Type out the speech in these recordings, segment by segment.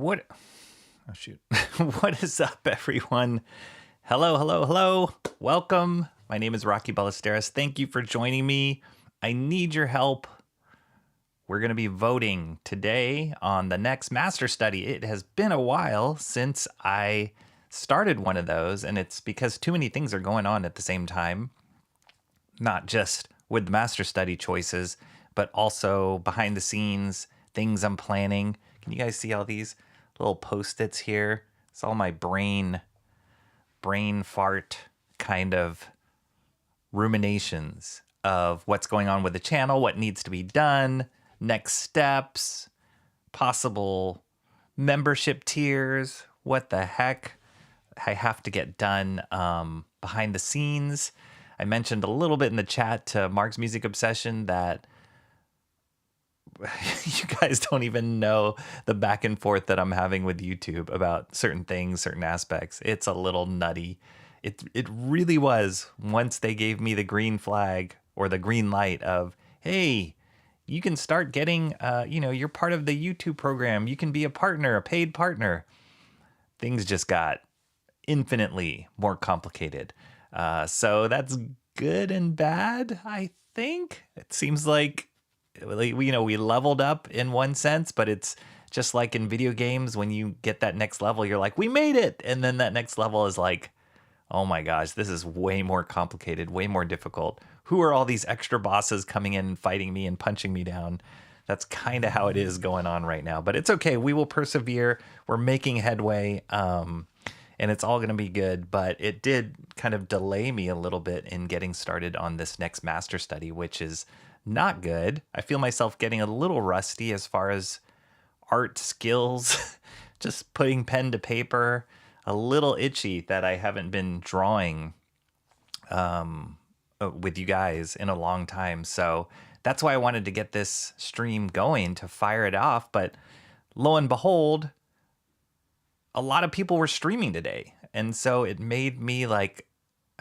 What? Oh, shoot. What is up, everyone? Hello, hello, hello. Welcome. My name is Rocky Ballesteros. Thank you for joining me. I need your help. We're going to be voting today on the next master study. It has been a while since I started one of those, and it's because too many things are going on at the same time. Not just with the master study choices, but also behind the scenes, things I'm planning. Can you guys see all these little Post-its here? It's all my brain fart kind of ruminations of what's going on with the channel, what needs to be done, next steps, possible membership tiers, what the heck I have to get done behind the scenes. I mentioned a little bit in the chat to Mark's Music Obsession that you guys don't even know the back and forth that I'm having with YouTube about certain things, certain aspects. It's a little nutty. It really was once they gave me the green flag or the green light of, hey, you can start getting, you're part of the YouTube program. You can be a partner, a paid partner. Things just got infinitely more complicated. So that's good and bad, I think. It seems like, we leveled up in one sense, but it's just like in video games, when you get that next level, you're like, we made it. And then that next level is like, oh my gosh, this is way more complicated, way more difficult. Who are all these extra bosses coming in and fighting me and punching me down? That's kind of how it is going on right now, but it's okay. We will persevere. We're making headway. And it's all going to be good, but it did kind of delay me a little bit in getting started on this next master study, which is not good. I feel myself getting a little rusty as far as art skills, just putting pen to paper, a little itchy that I haven't been drawing with you guys in a long time. So that's why I wanted to get this stream going to fire it off. But lo and behold, a lot of people were streaming today. And so it made me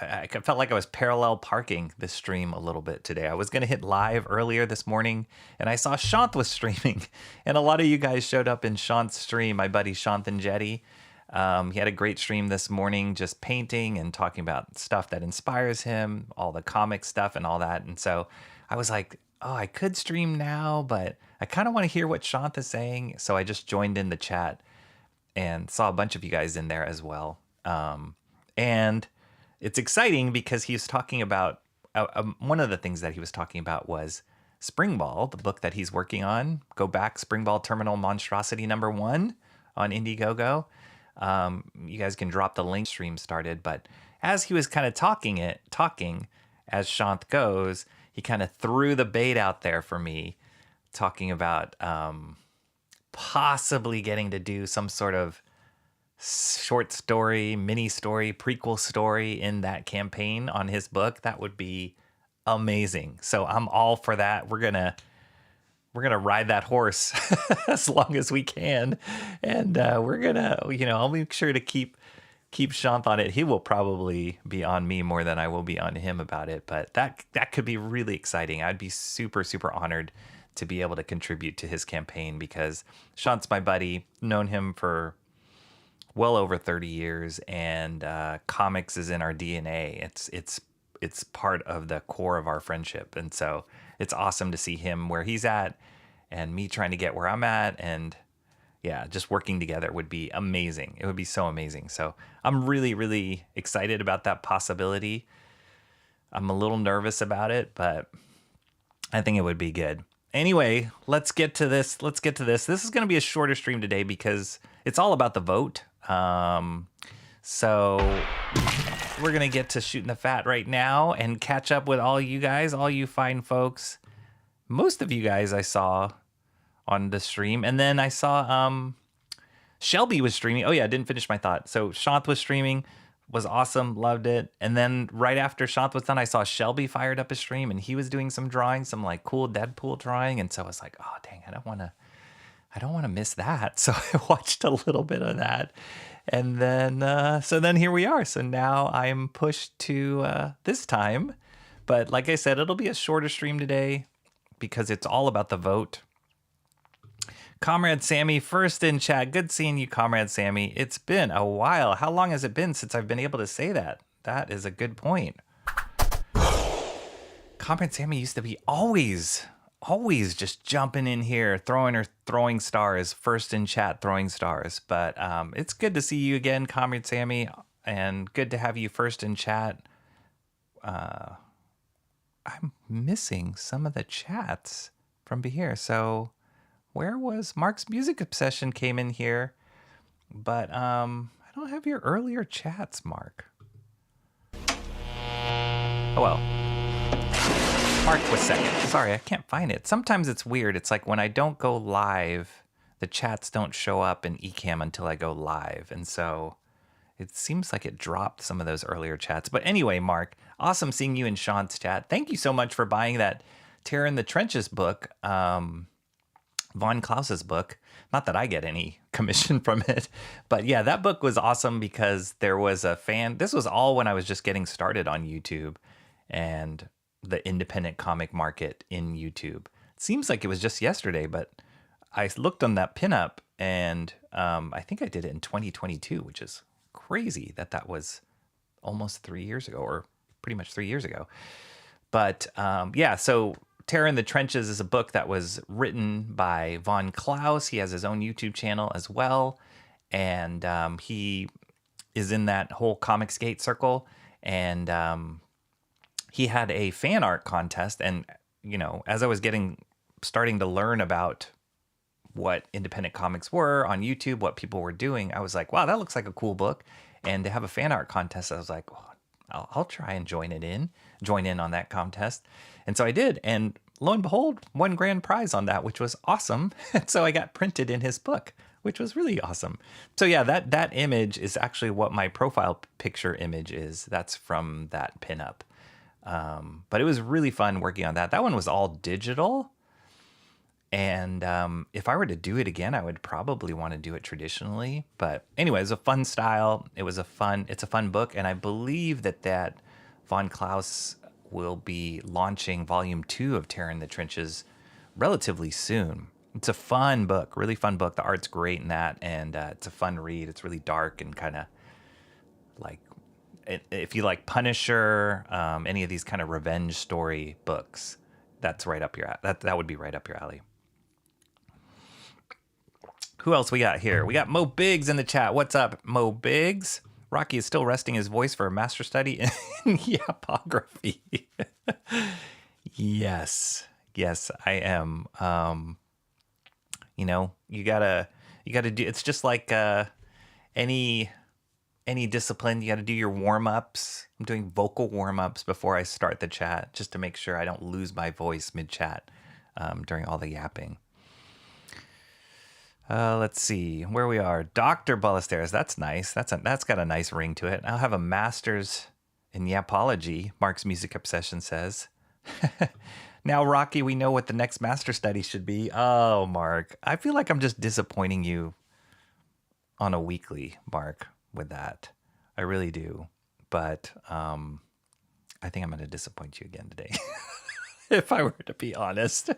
I felt like I was parallel parking this stream a little bit today. I was going to hit live earlier this morning and I saw Shant was streaming. And a lot of you guys showed up in Shant's stream, my buddy Shant and Jetty. He had a great stream this morning, just painting and talking about stuff that inspires him, all the comic stuff and all that. And so I was like, oh, I could stream now, but I kind of want to hear what Shant is saying. So I just joined in the chat and saw a bunch of you guys in there as well. And it's exciting because he was talking about, one of the things that he was talking about was Springball, the book that he's working on. Go back, Springball Terminal Monstrosity #1 on Indiegogo. You guys can drop the link. Stream started, but as he was kind of talking, as Shant goes, he kind of threw the bait out there for me, talking about possibly getting to do some sort of short story, mini story, prequel story in that campaign on his book. That would be amazing. So I'm all for that. We're gonna ride that horse as long as we can, and we're gonna, I'll make sure to keep Shant on it. He will probably be on me more than I will be on him about it, but that could be really exciting. I'd be super, super honored to be able to contribute to his campaign because Shant's my buddy, known him for well over 30 years, and comics is in our DNA. It's part of the core of our friendship, and so it's awesome to see him where he's at and me trying to get where I'm at, and yeah, just working together would be amazing. It would be so amazing. So I'm really, really excited about that possibility. I'm a little nervous about it, but I think it would be good. Anyway, let's get to this. This is going to be a shorter stream today because it's all about the vote. So we're going to get to shooting the fat right now and catch up with all you guys, all you fine folks. Most of you guys I saw on the stream. And then I saw Shelby was streaming. Oh yeah, I didn't finish my thought. So Shant was streaming. Was awesome, loved it. And then right after Shant was done, I saw Shelby fired up a stream and he was doing some drawing, some like cool Deadpool drawing. And so I was like, oh dang, I don't want to miss that. So I watched a little bit of that. And then, so then here we are. So now I'm pushed to this time. But like I said, it'll be a shorter stream today because it's all about the vote. Comrade Sammy, first in chat. Good seeing you, Comrade Sammy. It's been a while. How long has it been since I've been able to say that? That is a good point. Comrade Sammy used to be always just jumping in here, throwing stars, first in chat, throwing stars. But it's good to see you again, Comrade Sammy, and good to have you first in chat. I'm missing some of the chats from here. So where was Mark's Music Obsession came in here, but I don't have your earlier chats, Mark. Oh well. Mark was second. Sorry, I can't find it. Sometimes it's weird. It's like when I don't go live, the chats don't show up in Ecamm until I go live. And so it seems like it dropped some of those earlier chats. But anyway, Mark, awesome seeing you in Sean's chat. Thank you so much for buying that Terror in the Trenches book, Von Klaus's book. Not that I get any commission from it. But yeah, that book was awesome because there was a fan. This was all when I was just getting started on YouTube and the independent comic market in YouTube. It seems like it was just yesterday, but I looked on that pinup and I think I did it in 2022, which is crazy that was almost 3 years ago, or pretty much 3 years ago. But yeah, so Terror in the Trenches is a book that was written by Von Klaus. He has his own YouTube channel as well. And he is in that whole Comicsgate circle. And he had a fan art contest. And, you know, as I was starting to learn about what independent comics were on YouTube, what people were doing, I was like, wow, that looks like a cool book. And to have a fan art contest, I was like, oh, I'll try and join in on that contest. And so I did. And lo and behold, won grand prize on that, which was awesome. And so I got printed in his book, which was really awesome. So yeah, that image is actually what my profile picture image is. That's from that pinup. But it was really fun working on that. That one was all digital. And if I were to do it again, I would probably want to do it traditionally. But anyway, it was a fun style. It's a fun book. And I believe that Von Klaus will be launching volume 2 of Terror in the Trenches relatively soon. It's a fun book, really fun book. The art's great in that. And it's a fun read. It's really dark and kind of like, if you like Punisher, any of these kind of revenge story books, that's right up your that would be right up your alley. Who else we got here? We got Mo Biggs in the chat. What's up, Mo Biggs? Rocky is still resting his voice for a master study in yapography. Yes, I am. You know, you gotta do. It's just like any discipline. You got to do your warm ups. I'm doing vocal warm ups before I start the chat, just to make sure I don't lose my voice mid chat during all the yapping. Let's see where we are. Dr. Ballesteros. That's nice. That's got a nice ring to it. I'll have a master's in yapology, Mark's Music Obsession says. Now, Rocky, we know what the next master study should be. Oh, Mark. I feel like I'm just disappointing you on a weekly, Mark, with that. I really do. But I think I'm going to disappoint you again today, if I were to be honest.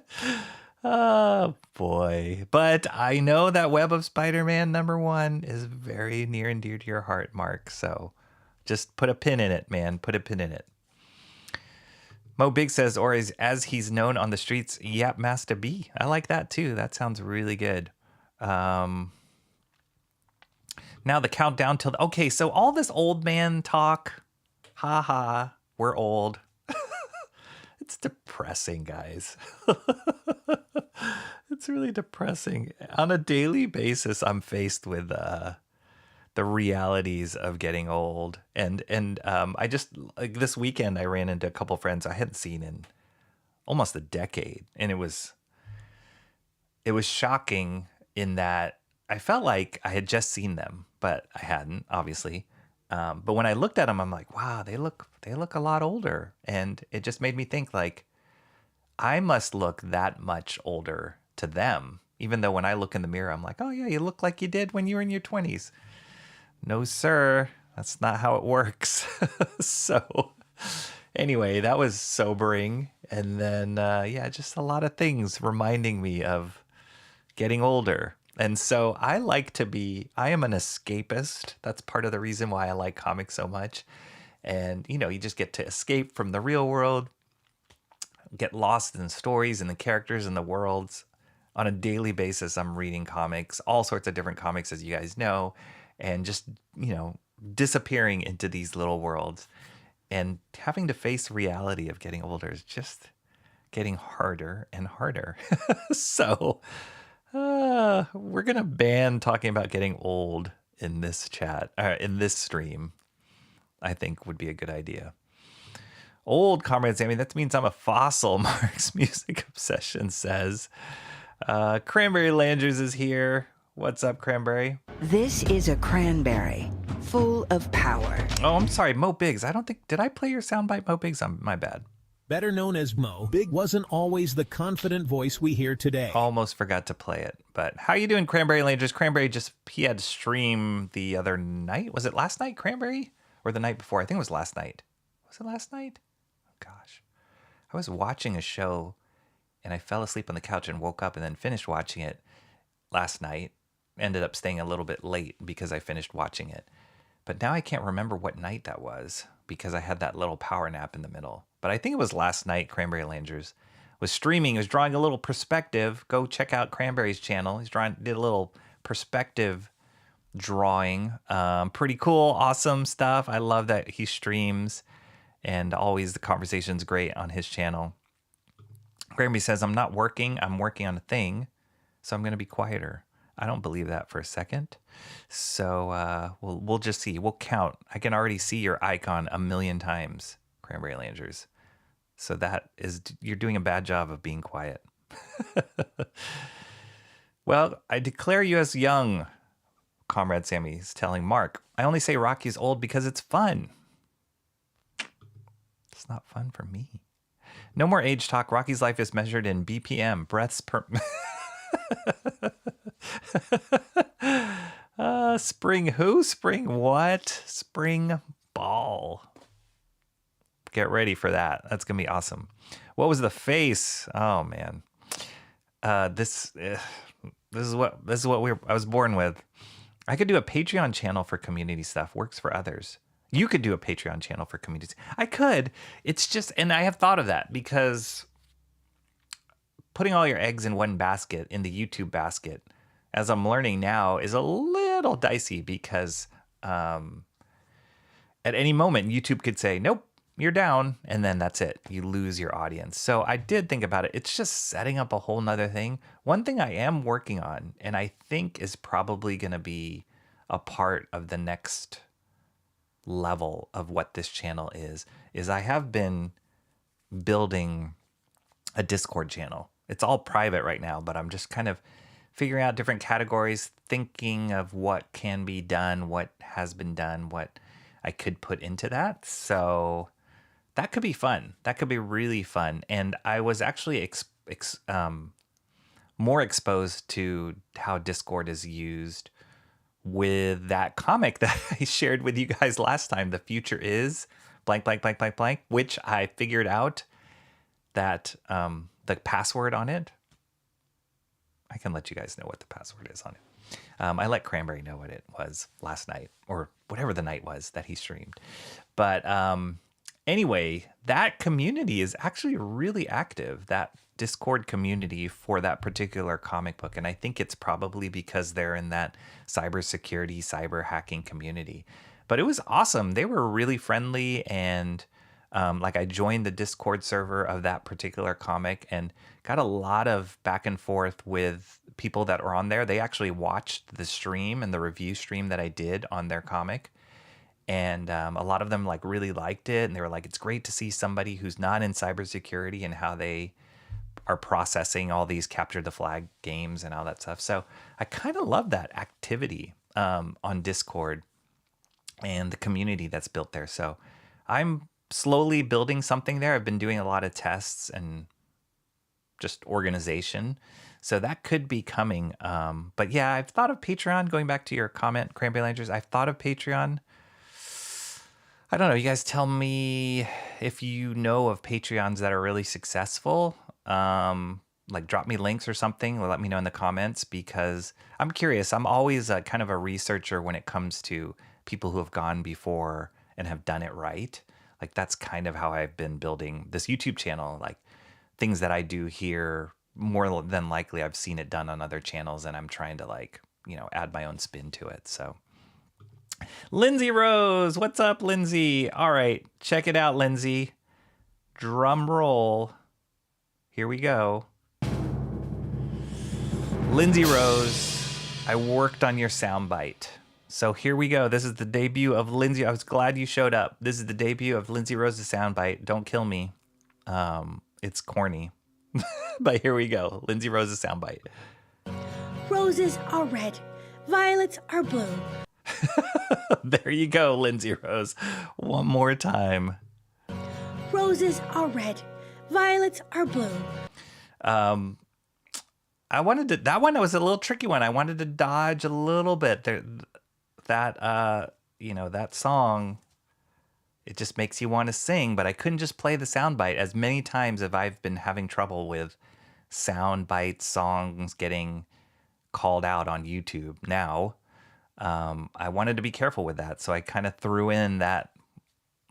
Oh, boy. But I know that Web of Spider-Man #1 is very near and dear to your heart, Mark. So just put a pin in it, man. Put a pin in it. Mo Big says, or as he's known on the streets, Yap Master B. I like that, too. That sounds really good. Now the countdown till... Okay, so all this old man talk. We're old. It's depressing, guys. It's really depressing. On a daily basis, I'm faced with the realities of getting old. And I just, like this weekend, I ran into a couple friends I hadn't seen in almost a decade. And it was shocking in that I felt like I had just seen them, but I hadn't, obviously. But when I looked at them, I'm like, wow, they look a lot older. And it just made me think, like, I must look that much older to them, even though when I look in the mirror, I'm like, oh yeah, you look like you did when you were in your 20s. No, sir, that's not how it works. So anyway, that was sobering. And then, yeah, just a lot of things reminding me of getting older. And so I am an escapist. That's part of the reason why I like comics so much. And, you just get to escape from the real world, get lost in the stories and the characters and the worlds. On a daily basis, I'm reading comics, all sorts of different comics, as you guys know, and just, disappearing into these little worlds. And having to face reality of getting older is just getting harder and harder. So we're going to ban talking about getting old in this chat, in this stream. I think would be a good idea. Old Comrade Sammy, that means I'm a fossil, Mark's music obsession says. Cranberry Landers is here. What's up, Cranberry? This is a cranberry full of power. Oh, I'm sorry, Mo Biggs. Did I play your soundbite, Mo Biggs? My bad. Better known as Mo, Big wasn't always the confident voice we hear today. Almost forgot to play it. But how you doing, Cranberry Landers? Cranberry he had stream the other night. Was it last night, Cranberry? Or the night before? I think it was last night. Was it last night? Oh, gosh. I was watching a show and I fell asleep on the couch and woke up and then finished watching it last night. Ended up staying a little bit late because I finished watching it. But now I can't remember what night that was because I had that little power nap in the middle. But I think it was last night. Cranberry Landers was streaming. He was drawing a little perspective. Go check out Cranberry's channel. Did a little perspective drawing. Pretty cool, awesome stuff. I love that he streams, and always the conversation's great on his channel. Cranberry says, I'm not working. I'm working on a thing, so I'm going to be quieter. I don't believe that for a second. So we'll just see. We'll count. I can already see your icon 1,000,000 times, Cranberry Landers. So you're doing a bad job of being quiet. Well, I declare you as young, Comrade Sammy is telling Mark. I only say Rocky's old because it's fun. It's not fun for me. No more age talk. Rocky's life is measured in BPM, breaths per... Spring who? Spring what? Spring ball. Get ready for that. That's gonna be awesome. What was the face? Oh man. This is what I was born with. I could do a Patreon channel for community stuff. Works for others. You could do a Patreon channel for communities. I could. It's just, and I have thought of that because putting all your eggs in one basket, in the YouTube basket, as I'm learning now, is a little dicey because at any moment, YouTube could say, nope, you're down. And then that's it. You lose your audience. So I did think about it. It's just setting up a whole nother thing. One thing I am working on, and I think is probably going to be a part of the next level of what this channel is I have been building a Discord channel. It's all private right now, but I'm just kind of figuring out different categories, thinking of what can be done, what has been done, what I could put into that. So that could be fun. That could be really fun. And I was actually more exposed to how Discord is used with that comic that I shared with you guys last time. The future is blank, blank, blank, blank, blank, which I figured out that the password on it, I can let you guys know what the password is on it. I let Cranberry know what it was last night, or whatever the night was that he streamed. But anyway, that community is actually really active, that Discord community for that particular comic book. And I think it's probably because they're in that cybersecurity, cyber hacking community. But it was awesome. They were really friendly, and I joined the Discord server of that particular comic and got a lot of back and forth with people that were on there. They actually watched the stream and the review stream that I did on their comic. And a lot of them really liked it. And they were like, it's great to see somebody who's not in cybersecurity and how they are processing all these capture the flag games and all that stuff. So I kind of love that activity on Discord and the community that's built there. So I'm slowly building something there. I've been doing a lot of tests and just organization. So that could be coming. But yeah, I've thought of Patreon. Going back to your comment, Cranberry Landers, I've thought of Patreon. I don't know. You guys tell me if you know of Patreons that are really successful. like drop me links or something, or let me know in the comments, because I'm curious. I'm always kind of a researcher when it comes to people who have gone before and have done it right. Like that's kind of how I've been building this YouTube channel. Like things that I do here, more than likely I've seen it done on other channels, and I'm trying to like, add my own spin to it. So Lindsay Rose, what's up, Lindsay? All right, check it out, Lindsay. Drum roll. Here we go. Lindsay Rose, I worked on your soundbite. So here we go. This is the debut of Lindsay. I was glad you showed up. This is the debut of Lindsay Rose's soundbite. Don't kill me. It's corny. But here we go. Lindsay Rose's soundbite. Roses are red. Violets are blue. There you go, Lindsay Rose. One more time. Roses are red. Violets are blue. I wanted to, that one was a little tricky one. I wanted to dodge a little bit. That song, it just makes you want to sing, but I couldn't just play the soundbite. As many times as I've been having trouble with soundbite songs getting called out on YouTube now, I wanted to be careful with that. So I kind of threw in that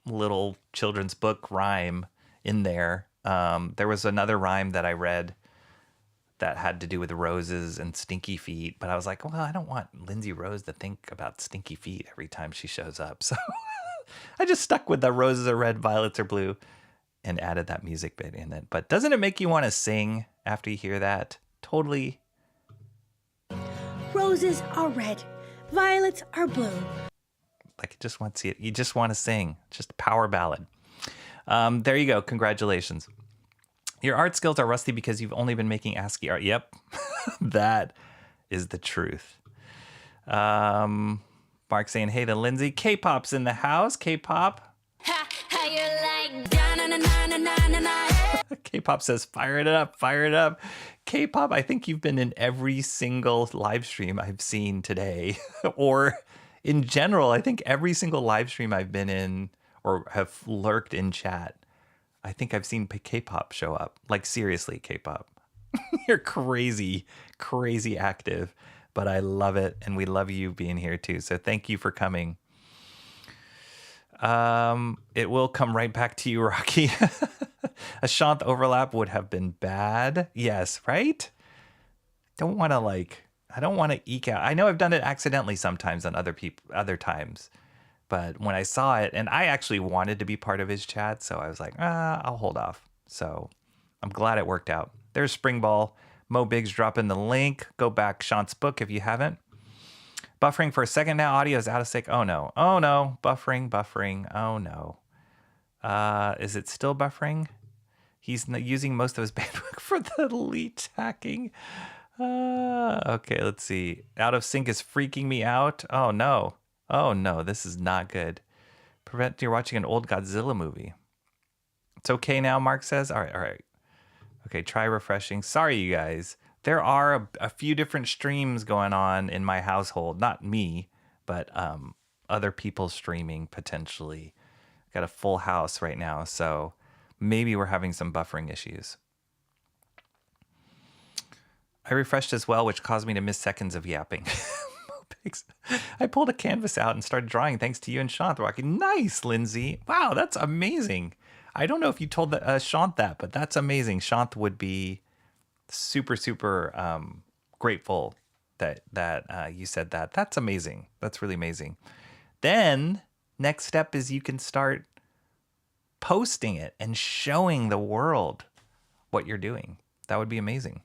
little children's book rhyme in there. There was another rhyme that I read that had to do with roses and stinky feet, but I was like, well, I don't want Lindsay Rose to think about stinky feet every time she shows up. So I just stuck with the roses are red, violets are blue, and added that music bit in it. But doesn't it make you want to sing after you hear that? Totally. Roses are red. Violets are blue. Like it just wants you just want to sing. Just a power ballad. There you go. Congratulations. Your art skills are rusty because you've only been making ASCII art. Yep. That is the truth. Mark saying, hey to Lindsay. K-pop's in the house. K-pop. K-pop says, fire it up, fire it up. K-pop, I think you've been in every single live stream I've seen today. Or in general, I think every single live stream I've been in or have lurked in chat, I think I've seen K-pop show up. Like seriously, K-pop. You're crazy, crazy active, but I love it. And we love you being here too. So thank you for coming. It will come right back to you, Rocky. A Shanth overlap would have been bad. Yes, right? I don't want to eke out. I know I've done it accidentally sometimes on other times. But when I saw it, and I actually wanted to be part of his chat, so I was like, I'll hold off. So I'm glad it worked out. There's Spring Ball. Mo Biggs dropping the link. Go back Shant's book if you haven't. Buffering for a second now. Audio is out of sync. Oh no. Oh no. Buffering. Oh no. Is it still buffering? He's using most of his bandwidth for the elite hacking. Okay, let's see. Out of sync is freaking me out. Oh no. Oh no, this is not good. Prevent you're watching an old Godzilla movie. It's okay now, Mark says. All right. Okay, try refreshing. Sorry, you guys. There are a few different streams going on in my household. Not me, but other people streaming potentially. Got a full house right now, so maybe we're having some buffering issues. I refreshed as well, which caused me to miss seconds of yapping. I pulled a canvas out and started drawing thanks to you and Shanth Rocky. Nice, Lindsay. Wow, that's amazing. I don't know if you told Shanth that, but that's amazing. Shanth would be super, super grateful that you said that. That's amazing. That's really amazing. Then next step is you can start posting it and showing the world what you're doing. That would be amazing.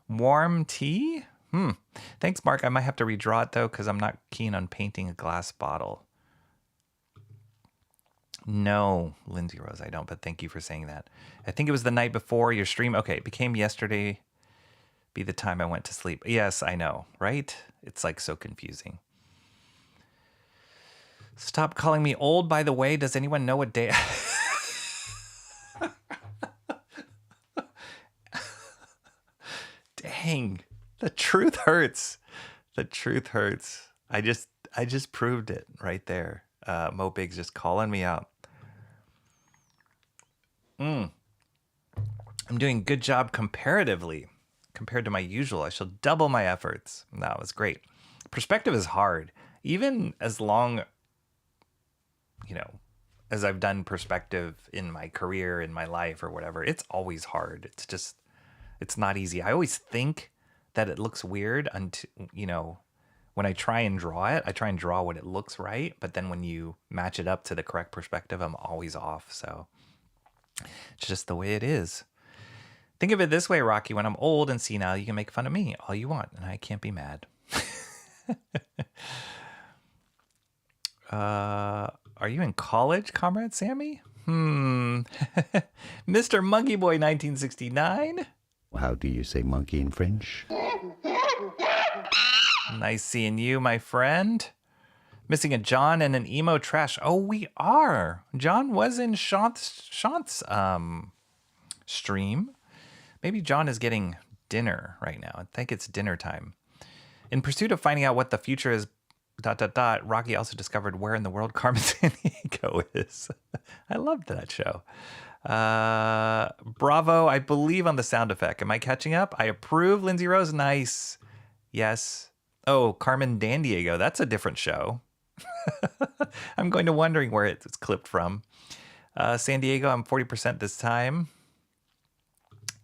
Warm tea? Thanks, Mark. I might have to redraw it, though, because I'm not keen on painting a glass bottle. No, Lindsay Rose, I don't, but thank you for saying that. I think it was the night before your stream. Okay, it became yesterday be the time I went to sleep. Yes, I know, right? It's like so confusing. Stop calling me old, by the way. Does anyone know what day... Dang. The truth hurts. The truth hurts. I just proved it right there. Mo Biggs just calling me out. I'm doing a good job comparatively compared to my usual. I shall double my efforts. That was great. Perspective is hard. Even as long, as I've done perspective in my career, in my life or whatever, it's always hard. It's not easy. I always think that it looks weird until, when I try and draw it, I try and draw what it looks right. But then when you match it up to the correct perspective, I'm always off. So it's just the way it is. Think of it this way, Rocky. When I'm old and senile, you can make fun of me all you want, and I can't be mad. Are you in college, Comrade Sammy? Mr. Monkey Boy 1969. How do you say monkey in French? Nice seeing you, my friend. Missing a John and an emo trash. Oh, we are. John was in Shant's stream. Maybe John is getting dinner right now. I think it's dinner time. In pursuit of finding out what the future is, ... Rocky also discovered where in the world Carmen Sandiego is. I loved that show. Bravo, I believe on the sound effect. Am I catching up? I approve, Lindsay Rose. Nice. Yes. Oh, Carmen Dandiego. That's a different show. I'm going to wondering where it's clipped from. San Diego, I'm 40% this time.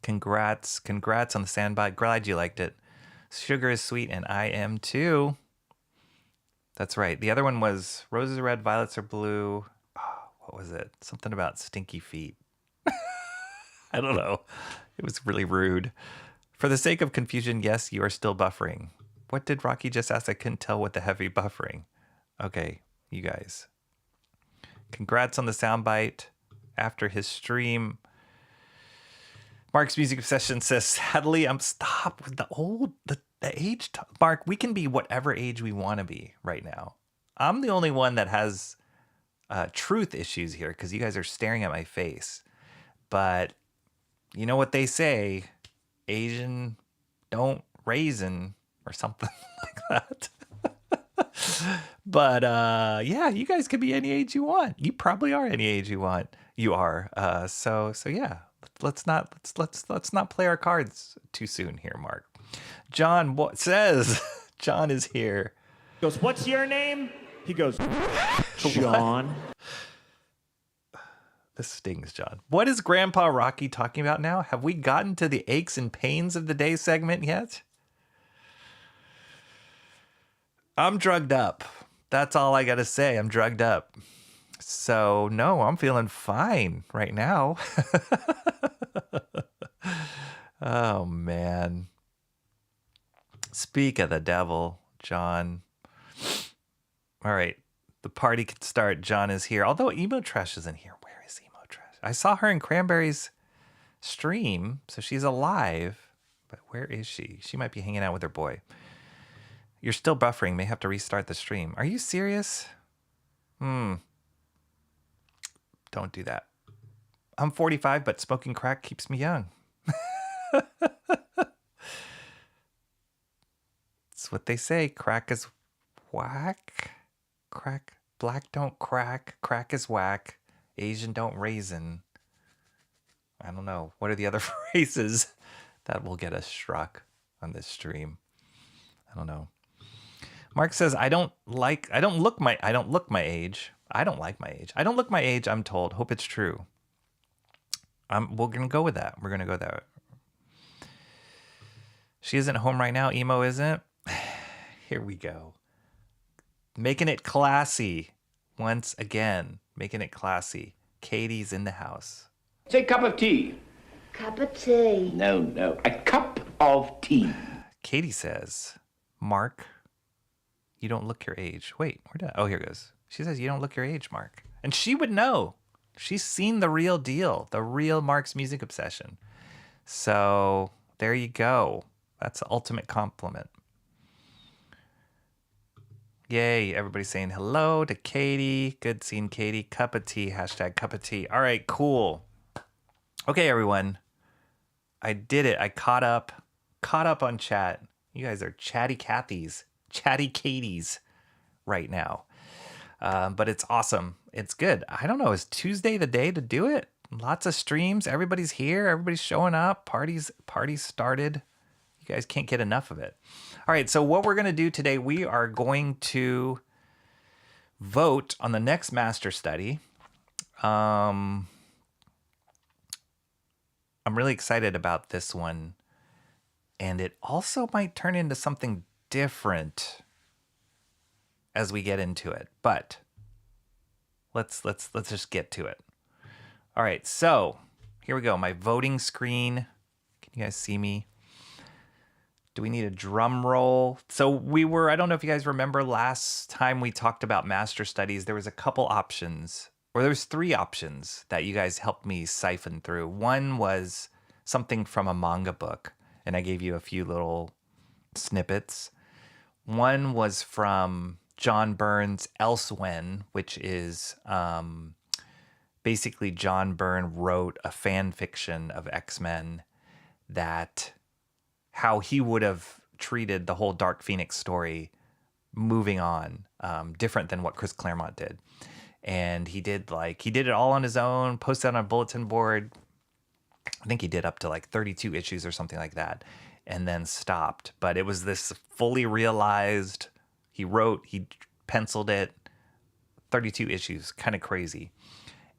Congrats on the sandbite. Glad you liked it. Sugar is sweet, and I am too. That's right. The other one was roses are red, violets are blue. Oh, what was it? Something about stinky feet. I don't know. It was really rude. For the sake of confusion, yes, you are still buffering. What did Rocky just ask? I couldn't tell what the heavy buffering. Okay, you guys. Congrats on the soundbite. After his stream, Mark's music obsession says, sadly, I'm stop with the age. Mark, we can be whatever age we want to be right now. I'm the only one that has truth issues here because you guys are staring at my face. But you know what they say, Asian don't raisin or something like that. But yeah, you guys can be any age you want. You probably are any age you want. You are. So yeah. Let's not play our cards too soon here, Mark. John what says John is here. He goes, what's your name? He goes, John. This stings, John. What is Grandpa Rocky talking about now? Have we gotten to the aches and pains of the day segment yet? I'm drugged up. That's all I got to say. I'm drugged up. So, no, I'm feeling fine right now. Oh, man. Speak of the devil, John. All right. The party can start. John is here. Although Emo Trash isn't here. Where is Emo Trash? I saw her in Cranberry's stream, so she's alive. But where is she? She might be hanging out with her boy. You're still buffering. May have to restart the stream. Are you serious? Don't do that. I'm 45, but smoking crack keeps me young. It's what they say. Crack is whack. Crack. Black don't crack. Crack is whack. Asian don't raisin. I don't know. What are the other phrases that will get us struck on this stream? I don't know. Mark says, I don't look my age. I don't like my age. I don't look my age, I'm told. Hope it's true. We're going to go with that. We're going to go there. She isn't home right now. Emo isn't. Here we go. Making it classy once again. Making it classy. Katie's in the house. Say cup of tea. Cup of tea. No. A cup of tea. Katie says, Mark, you don't look your age. Wait, where did here it goes. She says, you don't look your age, Mark. And she would know. She's seen the real deal. The real Mark's music obsession. So there you go. That's the ultimate compliment. Yay, everybody's saying hello to Katie. Good seeing Katie. Cup of tea, hashtag cup of tea. All right, cool. Okay, everyone. I did it. I caught up on chat. You guys are chatty Cathys, chatty Katies right now. But it's awesome. It's good. I don't know. Is Tuesday the day to do it? Lots of streams. Everybody's here. Everybody's showing up. Parties started. You guys can't get enough of it. All right, so what we're going to do today, we are going to vote on the next master study. I'm really excited about this one, and it also might turn into something different as we get into it. But let's just get to it. All right, so here we go. My voting screen. Can you guys see me? Do we need a drum roll? So I don't know if you guys remember last time we talked about master studies, there was a couple options, or there was 3 options that you guys helped me siphon through. One was something from a manga book, and I gave you a few little snippets. One was from John Byrne's Elsewhen, which is basically John Byrne wrote a fan fiction of X-Men that how he would have treated the whole Dark Phoenix story moving on, different than what Chris Claremont did. And he did it all on his own, posted it on a bulletin board. I think he did up to like 32 issues or something like that, and then stopped. But it was this fully realized, he penciled it, 32 issues, kind of crazy.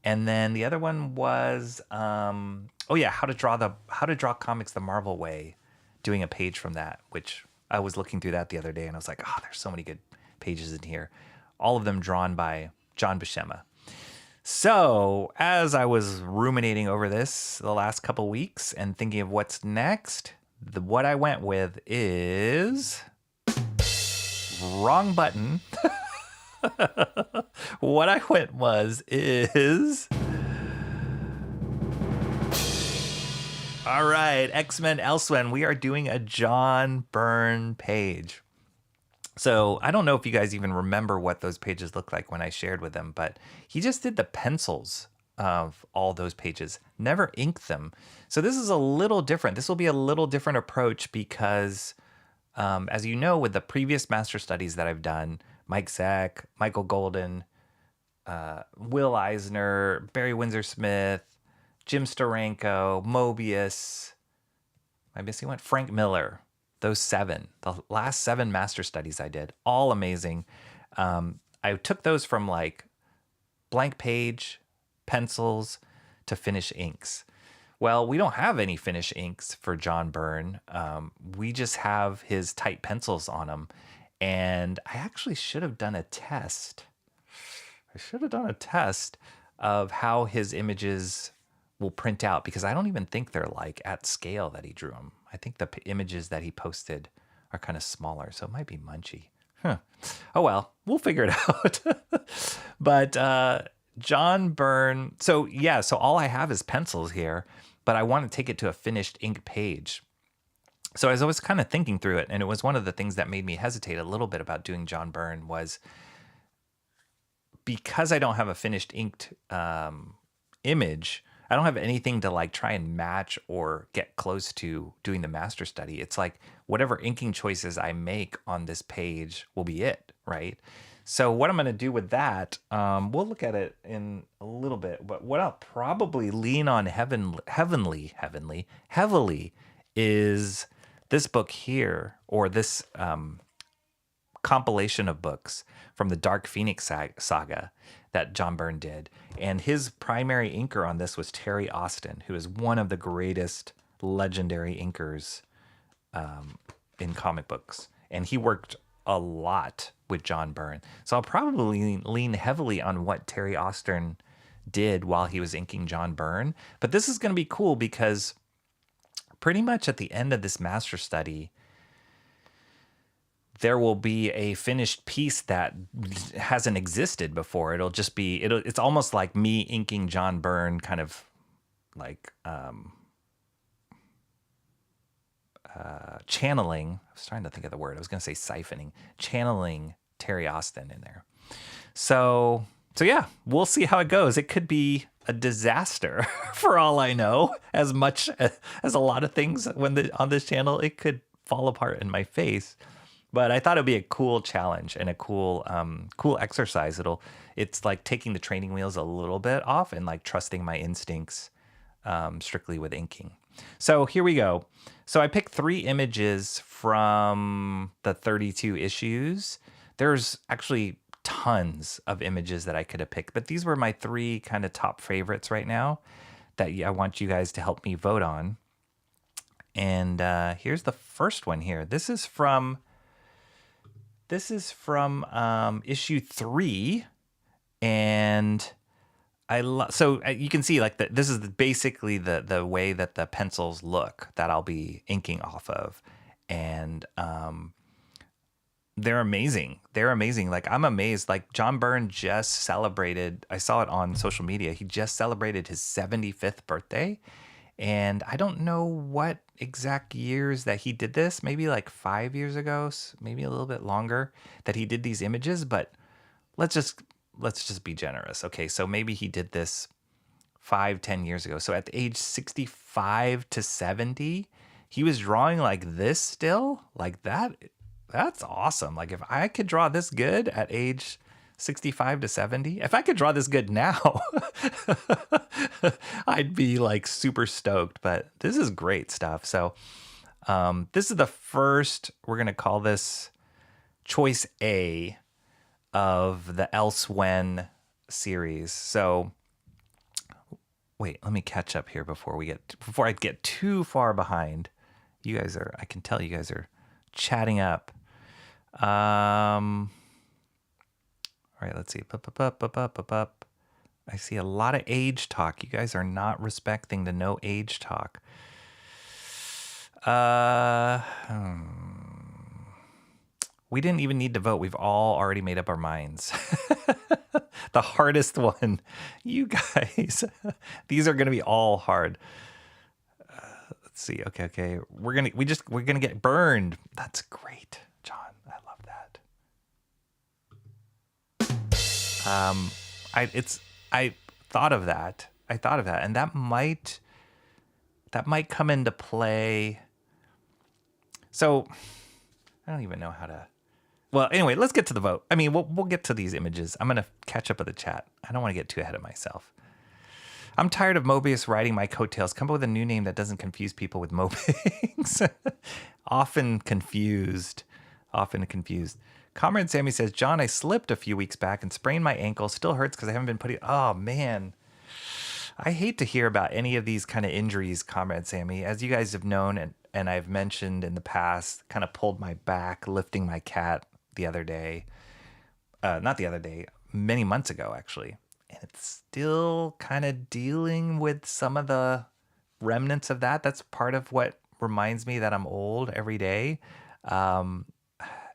And then the other one was, how to draw comics the Marvel way, doing a page from that, which I was looking through that the other day, and I was like, there's so many good pages in here. All of them drawn by John Buscema. So as I was ruminating over this the last couple weeks and thinking of what's next, what I went with is wrong button. What I went is all right, X-Men Elsewhen. We are doing a John Byrne page. So I don't know if you guys even remember what those pages looked like when I shared with them, but he just did the pencils of all those pages, never inked them. So this is a little different. This will be a little different approach because, as you know, with the previous master studies that I've done, Mike Zeck, Michael Golden, Will Eisner, Barry Windsor-Smith, Jim Steranko, Mobius, am I missing one? Frank Miller. Those 7, the last 7 master studies I did, all amazing. I took those from like blank page, pencils, to finish inks. Well, we don't have any finish inks for John Byrne. We just have his tight pencils on them. And I actually should have done a test. Of how his images will print out, because I don't even think they're like at scale that he drew them. I think the images that he posted are kind of smaller, so it might be munchy. Oh well, we'll figure it out. But John Byrne, so all I have is pencils here, but I want to take it to a finished ink page. So as I was kind of thinking through it, and it was one of the things that made me hesitate a little bit about doing John Byrne, was because I don't have a finished inked image, I don't have anything to like try and match or get close to doing the master study. It's like whatever inking choices I make on this page will be it, right? So what I'm going to do with that, we'll look at it in a little bit, but what I'll probably lean on heavily is this book here, or this compilation of books from the Dark Phoenix saga that John Byrne did. And his primary inker on this was Terry Austin, who is one of the greatest legendary inkers in comic books. And he worked a lot with John Byrne. So I'll probably lean heavily on what Terry Austin did while he was inking John Byrne. But this is going to be cool because pretty much at the end of this master study, there will be a finished piece that hasn't existed before. It'll just be, it's almost like me inking John Byrne, kind of like channeling. I was trying to think of the word. I was going to say siphoning, channeling Terry Austin in there. So yeah, we'll see how it goes. It could be a disaster for all I know. As much as a lot of things on this channel, it could fall apart in my face. But I thought it'd be a cool challenge and a cool exercise. It's like taking the training wheels a little bit off and like trusting my instincts strictly with inking. So here we go. So I picked 3 images from the 32 issues. There's actually tons of images that I could have picked, but these were my 3 kind of top favorites right now that I want you guys to help me vote on. And here's the first one here. This is from issue 3, and so you can see like this is basically the way that the pencils look that I'll be inking off of, and they're amazing. They're amazing. Like I'm amazed. Like John Byrne just celebrated. I saw it on social media. He just celebrated his 75th birthday. And I don't know what exact years that he did this, maybe like 5 years ago, maybe a little bit longer that he did these images, but let's just be generous. Okay, so maybe he did this 5-10 years ago. So at the age 65 to 70, he was drawing like this still, like that. That's awesome. Like if I could draw this good at age 65 to 70, if I could draw this good now, I'd be like super stoked. But this is great stuff. So this is the first, we're going to call this choice A of the Elsewhen series. So wait, let me catch up here before I get too far behind. I can tell you guys are chatting up. All right, let's see. I see a lot of age talk. You guys are not respecting the no age talk. We didn't even need to vote. We've all already made up our minds. The hardest one. You guys, these are going to be all hard. Let's see. Okay. We're going to get burned. That's great, John. I love that. I thought of that, and that might come into play. So I don't even know how to. Well, anyway, let's get to the vote. I mean, we'll get to these images. I'm gonna catch up with the chat. I don't want to get too ahead of myself. I'm tired of Mobius riding my coattails. Come up with a new name that doesn't confuse people with Mobius. Often confused. Comrade Sammy says, John, I slipped a few weeks back and sprained my ankle. Still hurts because I haven't been putting... Oh, man. I hate to hear about any of these kind of injuries, Comrade Sammy. As you guys have known, and I've mentioned in the past, kind of pulled my back lifting my cat the other day. Not the other day, many months ago, actually. And it's still kind of dealing with some of the remnants of that. That's part of what reminds me that I'm old every day.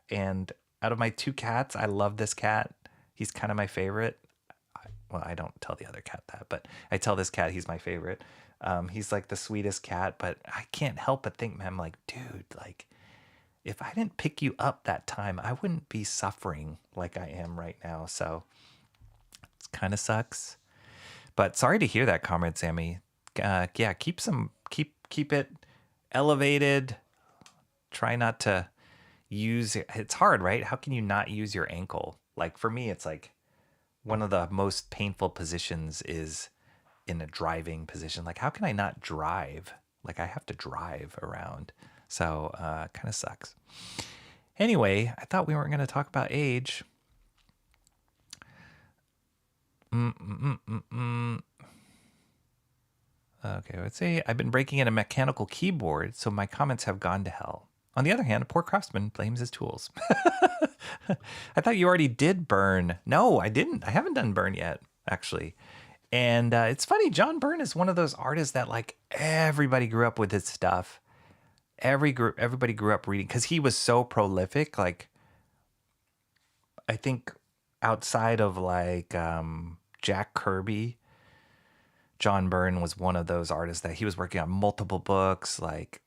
And out of my 2 cats, I love this cat. He's kind of my favorite. Well, I don't tell the other cat that, but I tell this cat he's my favorite. He's like the sweetest cat, but I can't help but think, man, I'm like, dude, like, if I didn't pick you up that time, I wouldn't be suffering like I am right now. So it kind of sucks. But sorry to hear that, Comrade Sammy. Yeah, keep it elevated. Try not to use it. It's hard, right? How can you not use your ankle? Like for me, it's like one of the most painful positions is in a driving position. Like how can I not drive? Like I have to drive around. So kind of sucks. Anyway, I thought we weren't going to talk about age. Okay, let's see. I've been breaking in a mechanical keyboard, so my comments have gone to hell. On the other hand, a poor craftsman blames his tools. I thought you already did Byrne. No, I didn't. I haven't done Byrne yet, actually. And it's funny, John Byrne is one of those artists that like everybody grew up with his stuff. Everybody grew up reading because he was so prolific. Like, I think outside of like Jack Kirby, John Byrne was one of those artists that he was working on multiple books, like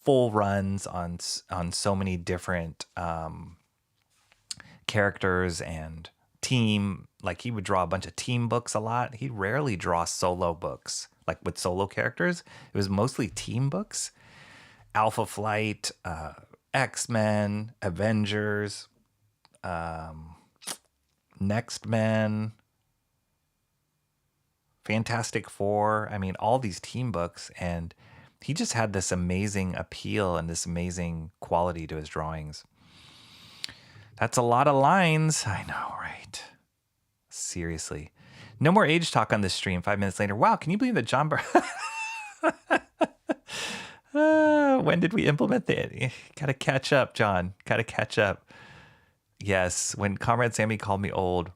full runs on so many different characters and team. Like he would draw a bunch of team books a lot. He'd rarely draw solo books, like with solo characters. It was mostly team books. Alpha Flight, X-Men, Avengers, Next Men, Fantastic Four. I mean, all these team books, and he just had this amazing appeal and this amazing quality to his drawings. That's a lot of lines. I know, right? Seriously. No more age talk on this stream. 5 minutes later. Wow, can you believe that John when did we implement that? Gotta catch up, John. Gotta catch up. Yes, when Comrade Sammy called me old.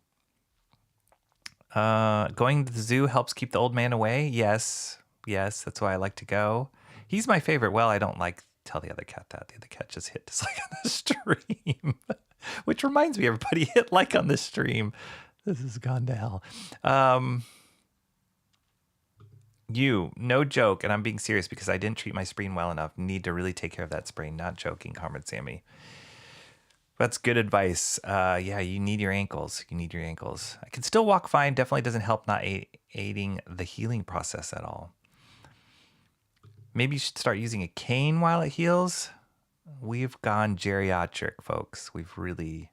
Going to the zoo helps keep the old man away. Yes, that's why I like to go. He's my favorite. Well, I don't like tell the other cat that. The other cat just hit dislike on the stream. Which reminds me, everybody hit like on this stream. This has gone to hell. No joke, and I'm being serious because I didn't treat my sprain well enough. Need to really take care of that sprain. Not joking, Comrade Sammy. That's good advice. Yeah, you need your ankles. You need your ankles. I can still walk fine. Definitely doesn't help not aiding the healing process at all. Maybe you should start using a cane while it heals. We've gone geriatric, folks. We've really,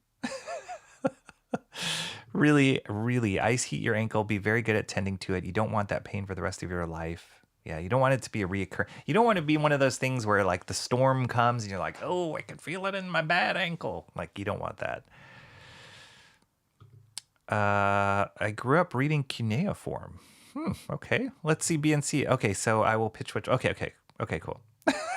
really ice heat your ankle. Be very good at tending to it. You don't want that pain for the rest of your life. Yeah, you don't want it to be a reoccur. You don't want to be one of those things where like the storm comes and you're like, oh, I can feel it in my bad ankle. Like you don't want that. I grew up reading cuneiform. Okay, let's see BNC. Okay, so I will pitch which. Okay, cool.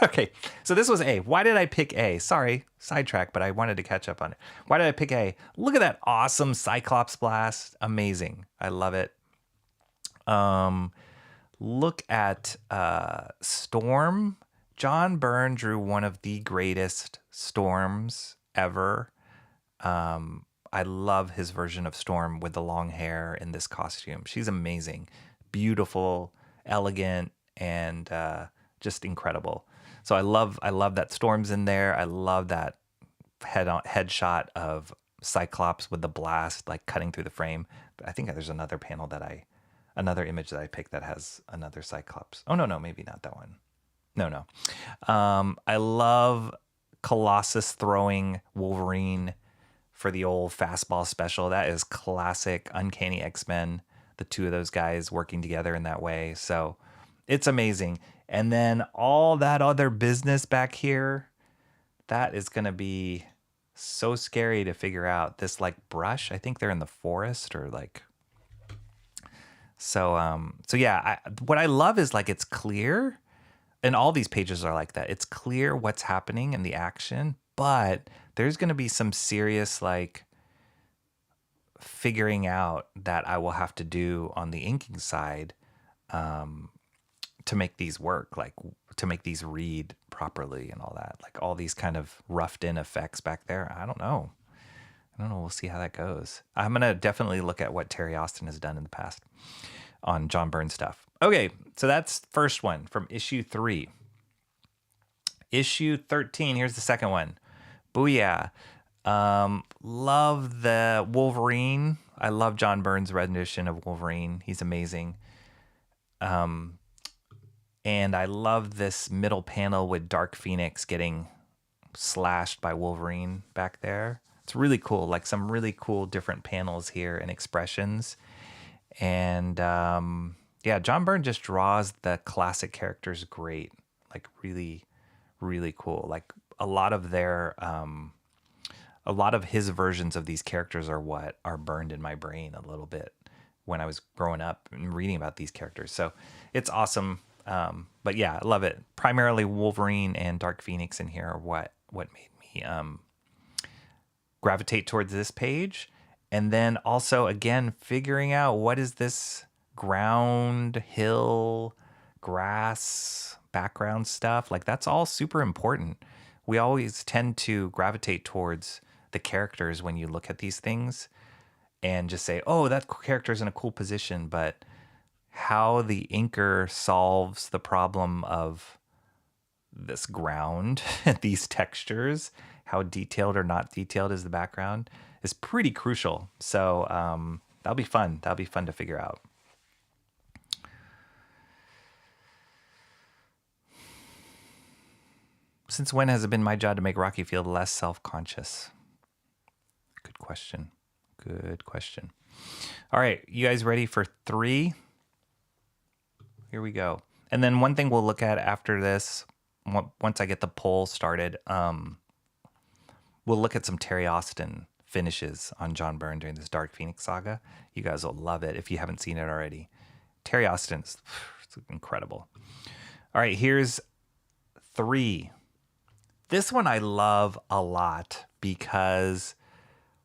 Okay, so this was A. Why did I pick A? Sorry, sidetrack, but I wanted to catch up on it. Why did I pick A? Look at that awesome Cyclops blast. Amazing. I love it. Look at Storm. John Byrne drew one of the greatest storms ever. I love his version of Storm with the long hair in this costume. She's amazing, beautiful, elegant, and just incredible. So I love that Storm's in there. I love that headshot of Cyclops with the blast like cutting through the frame. But I think there's another image that I picked that has another Cyclops. Oh no, maybe not that one. No. I love Colossus throwing Wolverine for the old fastball special. That is classic Uncanny X-Men. The two of those guys working together in that way. So it's amazing. And then all that other business back here, that is going to be so scary to figure out. This like brush, I think they're in the forest or like... So yeah, what I love is like it's clear, and all these pages are like that. It's clear what's happening in the action, but there's going to be some serious like figuring out that I will have to do on the inking side to make these work, like to make these read properly and all that. Like all these kind of roughed in effects back there. I don't know. We'll see how that goes. I'm going to definitely look at what Terry Austin has done in the past on John Byrne stuff. Okay, so that's first one from issue 3. Issue 13, here's the second one. Booyah. Love the Wolverine. I love John Byrne's rendition of Wolverine. He's amazing. And I love this middle panel with Dark Phoenix getting slashed by Wolverine back there. It's really cool, like some really cool different panels here and expressions. And yeah, John Byrne just draws the classic characters great, like really, really cool. Like a lot of his versions of these characters are what are burned in my brain a little bit when I was growing up and reading about these characters. So it's awesome. But yeah, I love it. Primarily Wolverine and Dark Phoenix in here are what made me gravitate towards this page. And then also, again, figuring out what is this ground, hill, grass, background stuff. Like, that's all super important. We always tend to gravitate towards the characters when you look at these things and just say, oh, that character's in a cool position. But how the inker solves the problem of this ground, these textures, how detailed or not detailed is the background, is pretty crucial. So that'll be fun. That'll be fun to figure out. Since when has it been my job to make Rocky feel less self-conscious? Good question. Good question. All right, you guys ready for 3? Here we go. And then one thing we'll look at after this, once I get the poll started, we'll look at some Terry Austin finishes on John Byrne during this Dark Phoenix saga. You guys will love it if you haven't seen it already. Terry Austin's incredible. All right, here's 3. This one I love a lot because,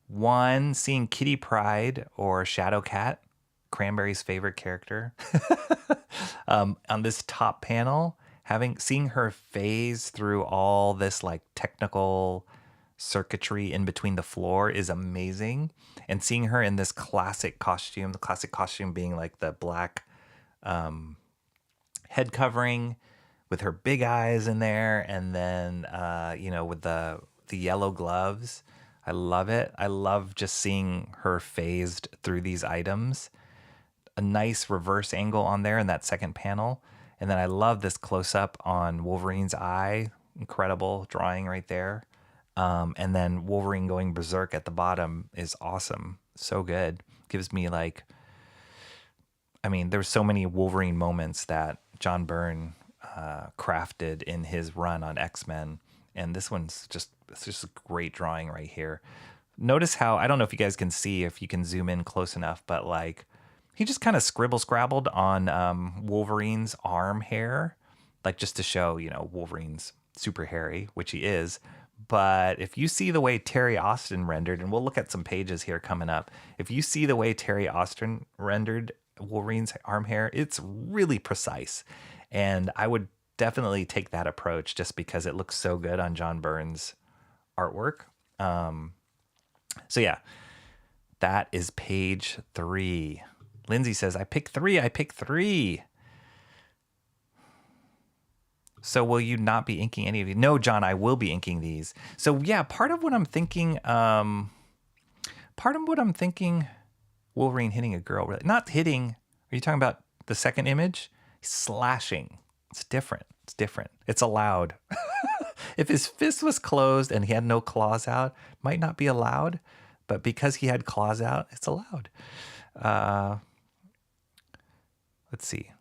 one, seeing Kitty Pryde or Shadowcat, Cranberry's favorite character, on this top panel, seeing her phase through all this like technical circuitry in between the floor is amazing. And seeing her in this classic costume, the classic costume being like the black head covering with her big eyes in there, and then with the yellow gloves. I love it. I love just seeing her phased through these items. A nice reverse angle on there in that second panel. And then I love this close-up on Wolverine's eye. Incredible drawing right there. And then Wolverine going berserk at the bottom is awesome. So good. Gives me there's so many Wolverine moments that John Byrne crafted in his run on X-Men. And this one's it's just a great drawing right here. Notice how, I don't know if you guys can see, if you can zoom in close enough, but like he just kind of scrabbled on Wolverine's arm hair, like just to show, Wolverine's super hairy, which he is. But if you see the way Terry Austin rendered, and we'll look at some pages here coming up, if you see the way Terry Austin rendered Wolverine's arm hair, it's really precise. And I would definitely take that approach just because it looks so good on John Byrne's artwork. So yeah, that is page 3. Lindsay says, I pick 3. So will you not be inking any of these? No, John, I will be inking these. So yeah, part of what I'm thinking, Wolverine hitting a girl, really, not hitting. Are you talking about the second image? Slashing. It's different. It's allowed. If his fist was closed and he had no claws out, might not be allowed. But because he had claws out, it's allowed. Let's see.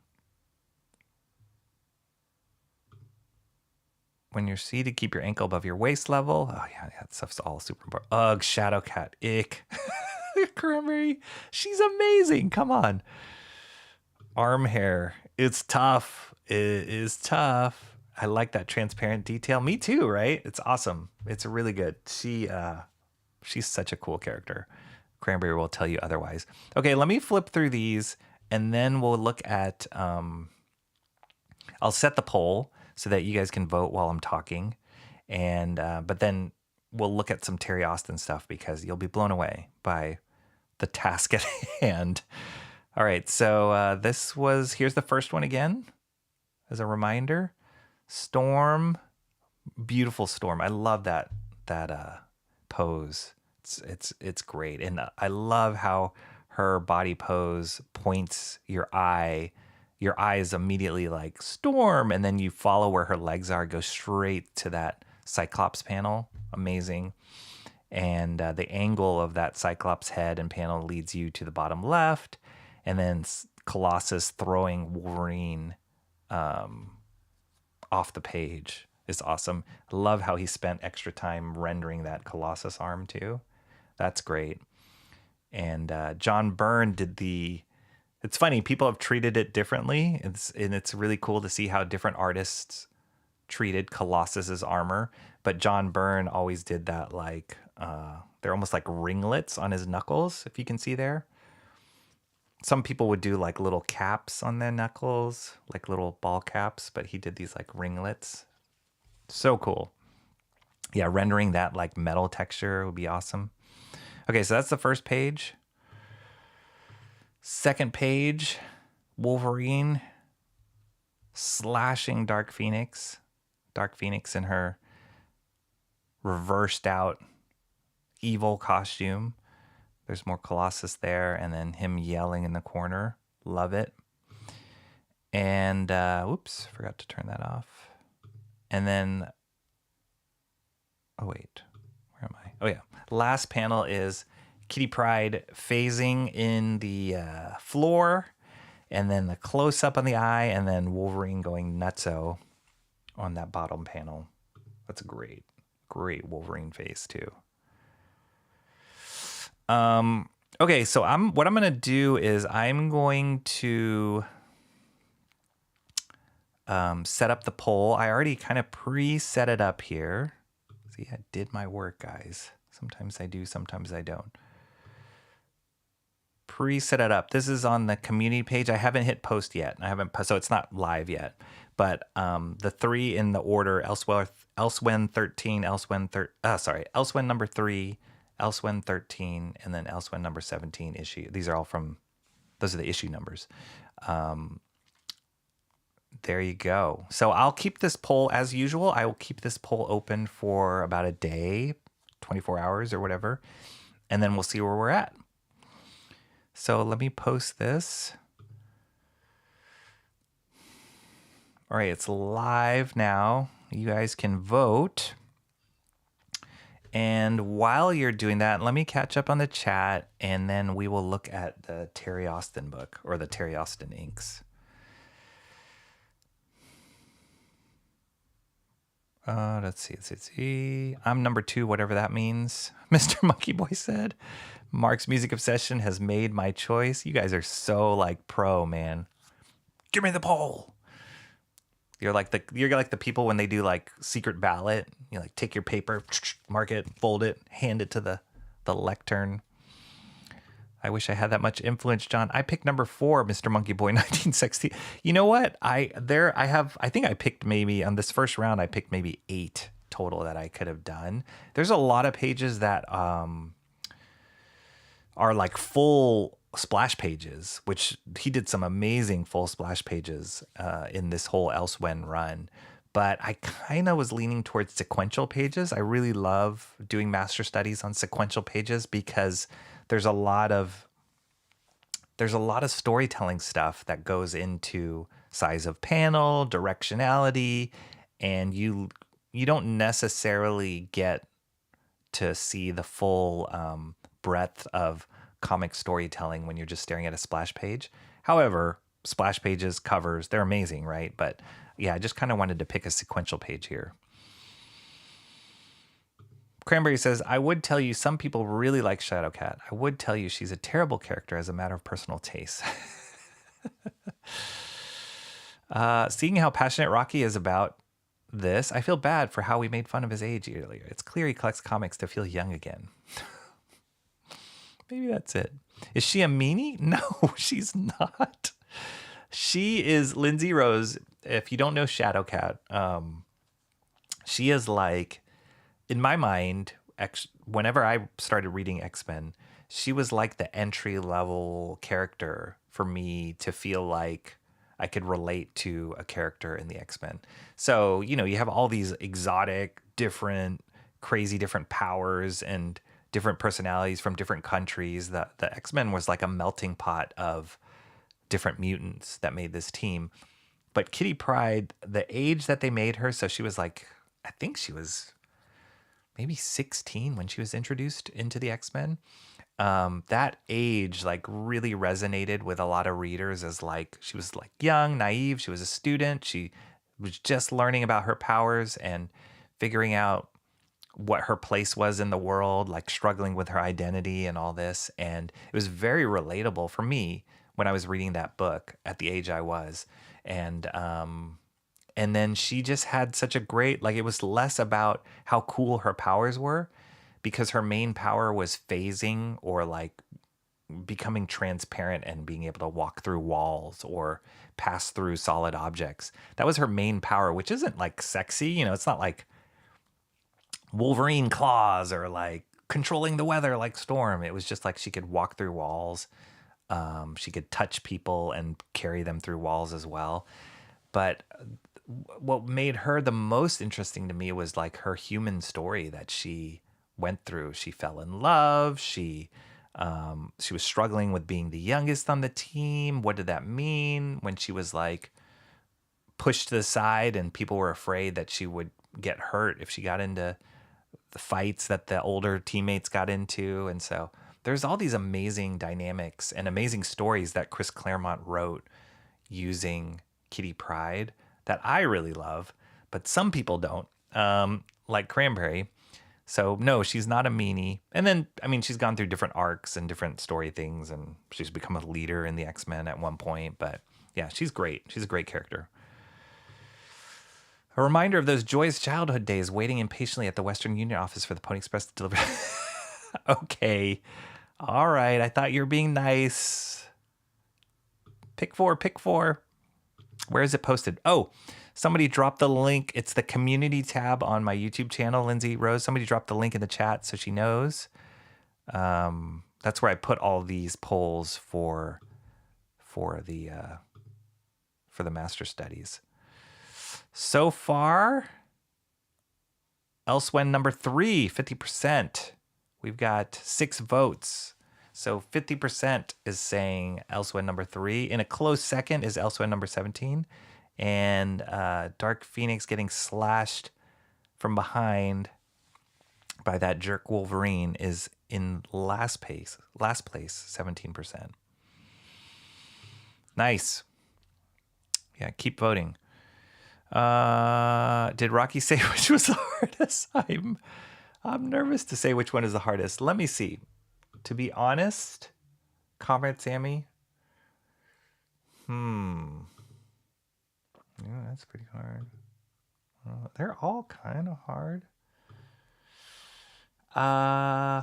When you're seated, keep your ankle above your waist level. Oh, yeah, that stuff's all super important. Ugh, Shadowcat. Ick. Cranberry. She's amazing. Come on. Arm hair. It's tough. It is tough. I like that transparent detail. Me too, right? It's awesome. It's really good. She's such a cool character. Cranberry will tell you otherwise. Okay, let me flip through these, and then we'll look at... I'll set the poll so that you guys can vote while I'm talking. And but then we'll look at some Terry Austin stuff because you'll be blown away by the task at hand. All right, so here's the first one again as a reminder. Storm, beautiful Storm. I love that pose. It's great. And I love how her body pose points your eye. Your eye is immediately like Storm, and then you follow where her legs are, go straight to that Cyclops panel. Amazing. And the angle of that Cyclops head and panel leads you to the bottom left, and then Colossus throwing Wolverine off the page is awesome. I love how he spent extra time rendering that Colossus arm too. That's great. And John Byrne did it's funny, people have treated it differently. It's really cool to see how different artists treated Colossus's armor. But John Byrne always did that, like they're almost like ringlets on his knuckles, if you can see there. Some people would do like little caps on their knuckles, like little ball caps, but he did these like ringlets. So cool. Yeah, rendering that like metal texture would be awesome. Okay, so that's the first page. Second page, Wolverine slashing Dark Phoenix. Dark Phoenix in her reversed out evil costume. There's more Colossus there, and then him yelling in the corner. Love it. And, oops, forgot to turn that off. And then Oh, wait. Where am I? Oh, yeah. Last panel is Kitty Pryde phasing in the floor, and then the close-up on the eye, and then Wolverine going nutso on that bottom panel. That's a great Wolverine face, too. Okay, so what I'm going to do is I'm going to set up the poll. I already kind of pre-set it up here. See, I did my work, guys. Sometimes I do, sometimes I don't. Pre-set it up. This is on the community page. I haven't hit post yet. So it's not live yet. But the three in the order: Elsewhen 13, Elsewhen number 3, Elsewhen 13, and then Elsewhen number 17 issue. These are all those are the issue numbers. There you go. So I'll keep this poll as usual. I will keep this poll open for about a day, 24 hours or whatever, and then we'll see where we're at. So let me post this. All right, it's live now. You guys can vote. And while you're doing that, let me catch up on the chat, and then we will look at the Terry Austin book, or the Terry Austin inks. Let's see. I'm number 2, whatever that means. Mr. Monkey Boy said, Mark's music obsession has made my choice. You guys are so like pro, man. Give me the poll. You're like the people when they do like secret ballot. You like take your paper, mark it, fold it, hand it to the lectern. I wish I had that much influence, John. I picked number 4, Mr. Monkey Boy 1960. You know what? I think I picked maybe on this first round, I picked maybe 8 total that I could have done. There's a lot of pages that are like full splash pages, which he did some amazing full splash pages in this whole Elsewhen run. But I kind of was leaning towards sequential pages. I really love doing master studies on sequential pages because there's a lot of storytelling stuff that goes into size of panel, directionality, and you don't necessarily get to see the full breadth of comic storytelling when you're just staring at a splash page. However, splash pages, covers, they're amazing, right? But yeah, I just kind of wanted to pick a sequential page here. Cranberry says, I would tell you some people really like Shadowcat. I would tell you she's a terrible character as a matter of personal taste. Seeing how passionate Rocky is about this, I feel bad for how we made fun of his age earlier. It's clear he collects comics to feel young again. Maybe that's it. Is she a meanie? No, she's not. She is Lindsay Rose. If you don't know Shadowcat, she is like, in my mind, whenever I started reading X-Men, she was like the entry-level character for me to feel like I could relate to a character in the X-Men. So, you have all these exotic, different, crazy different powers and different personalities from different countries. The X-Men was like a melting pot of different mutants that made this team. But Kitty Pryde, the age that they made her, so she was like, I think she was maybe 16 when she was introduced into the X-Men. That age like really resonated with a lot of readers as like, she was like young, naive. She was a student. She was just learning about her powers and figuring out what her place was in the world, like struggling with her identity and all this. And it was very relatable for me when I was reading that book at the age I was. And then she just had such a great, like, it was less about how cool her powers were because her main power was phasing or like becoming transparent and being able to walk through walls or pass through solid objects. That was her main power, which isn't like sexy. It's not like Wolverine claws or like controlling the weather like Storm. It was just like she could walk through walls. She could touch people and carry them through walls as well. But what made her the most interesting to me was like her human story that she went through. She fell in love. She was struggling with being the youngest on the team. What did that mean when she was like pushed to the side and people were afraid that she would get hurt if she got into the fights that the older teammates got into. And so there's all these amazing dynamics and amazing stories that Chris Claremont wrote using Kitty Pryde that I really love, but some people don't, like Cranberry. So no, she's not a meanie. And then, I mean, she's gone through different arcs and different story things, and she's become a leader in the X-Men at one point. But yeah, she's great. She's a great character. A reminder of those joyous childhood days, waiting impatiently at the Western Union office for the Pony Express to deliver. Okay. All right. I thought you were being nice. Pick four. Where is it posted? Oh, somebody dropped the link. It's the community tab on my YouTube channel, Lindsay Rose. Somebody dropped the link in the chat so she knows. That's where I put all these polls for the master studies. So far, Elsewhen number 3, 50%. We've got 6 votes. So 50% is saying Elsewhen number 3. In a close second is Elsewhen number 17. And Dark Phoenix getting slashed from behind by that jerk Wolverine is in last place, 17%. Nice. Yeah, keep voting. Did Rocky say which was the hardest? I'm nervous to say which one is the hardest. Let me see. To be honest, Comrade Sammy. Yeah, that's pretty hard. They're all kind of hard. I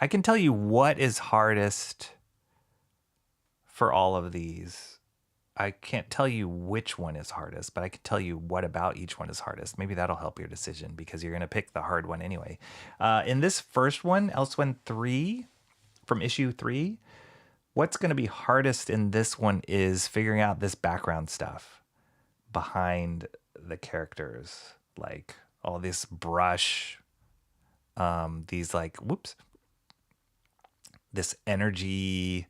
can tell you what is hardest for all of these. I can't tell you which one is hardest, but I can tell you what about each one is hardest. Maybe that'll help your decision because you're going to pick the hard one anyway. In this first one, Elsewhen 3, from issue 3, what's going to be hardest in this one is figuring out this background stuff behind the characters. Like all this brush, these like, this energy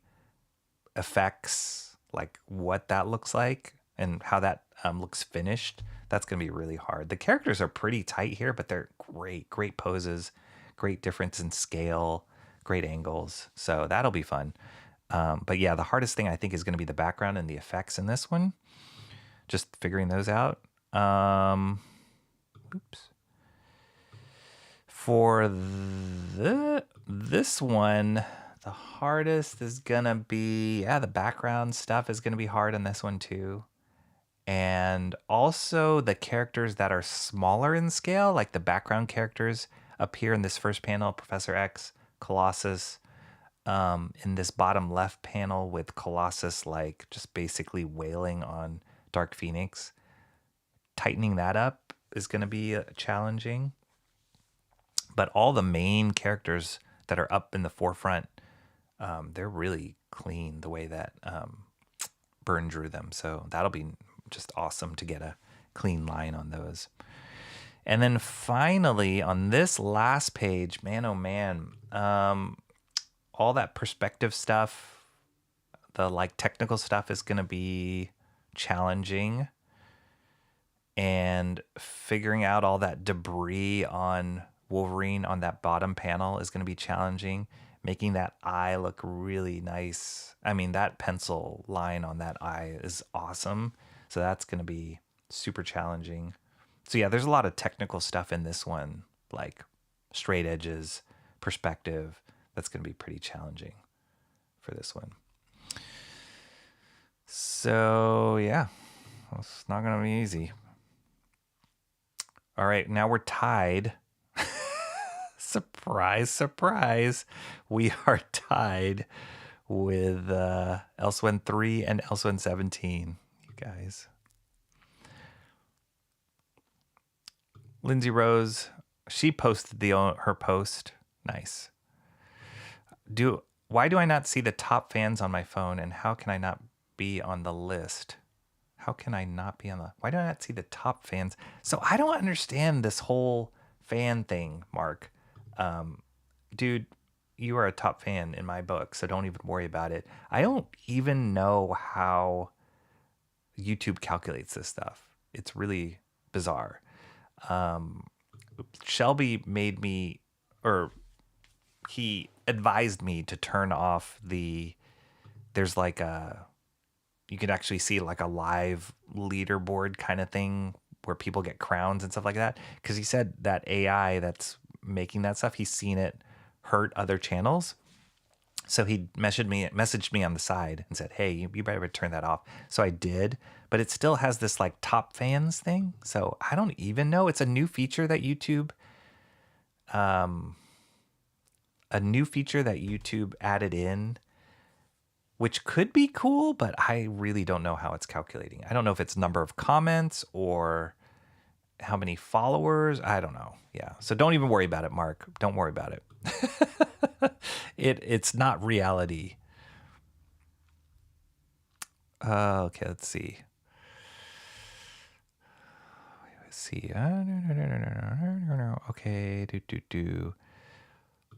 effects, like what that looks like and how that looks finished. That's going to be really hard. The characters are pretty tight here, but they're great poses, great difference in scale, great angles. So that'll be fun. But yeah, the hardest thing I think is going to be the background and the effects in this one. Just figuring those out. For this one, the hardest is going to be, the background stuff is going to be hard in this one too. And also the characters that are smaller in scale, like the background characters up here in this first panel, Professor X, Colossus, in this bottom left panel with Colossus like just basically wailing on Dark Phoenix. Tightening that up is going to be challenging. But all the main characters that are up in the forefront, they're really clean the way that Byrne drew them. So that'll be just awesome to get a clean line on those. And then finally, on this last page, man, oh man, all that perspective stuff, the like technical stuff is going to be challenging. And figuring out all that debris on Wolverine on that bottom panel is going to be challenging. Making that eye look really nice. I mean, that pencil line on that eye is awesome. So that's going to be super challenging. So yeah, there's a lot of technical stuff in this one, like straight edges, perspective. That's going to be pretty challenging for this one. So yeah, it's not going to be easy. All right, now we're tied. Surprise, surprise. We are tied with Elsewhen 3 and Elsewhen 17, you guys. Lindsay Rose, she posted her post. Nice. Why do I not see the top fans on my phone, and how can I not be on the list? How can I not be on why do I not see the top fans? So I don't understand this whole fan thing, Mark. Dude, you are a top fan in my book, so don't even worry about it. I don't even know how YouTube calculates this stuff. It's really bizarre. Shelby made me, or he advised me to turn off there's like you can actually see like a live leaderboard kind of thing where people get crowns and stuff like that. Because he said that AI that's making that stuff, he's seen it hurt other channels. So he messaged me on the side and said, hey, you better turn that off. So I did, but it still has this like top fans thing. So I don't even know. It's a new feature that YouTube added in, which could be cool, but I really don't know how it's calculating. I don't know if it's number of comments or how many followers. I don't know. Yeah. So don't even worry about it, Mark. Don't worry about it. It's not reality. Okay, let's see. Okay,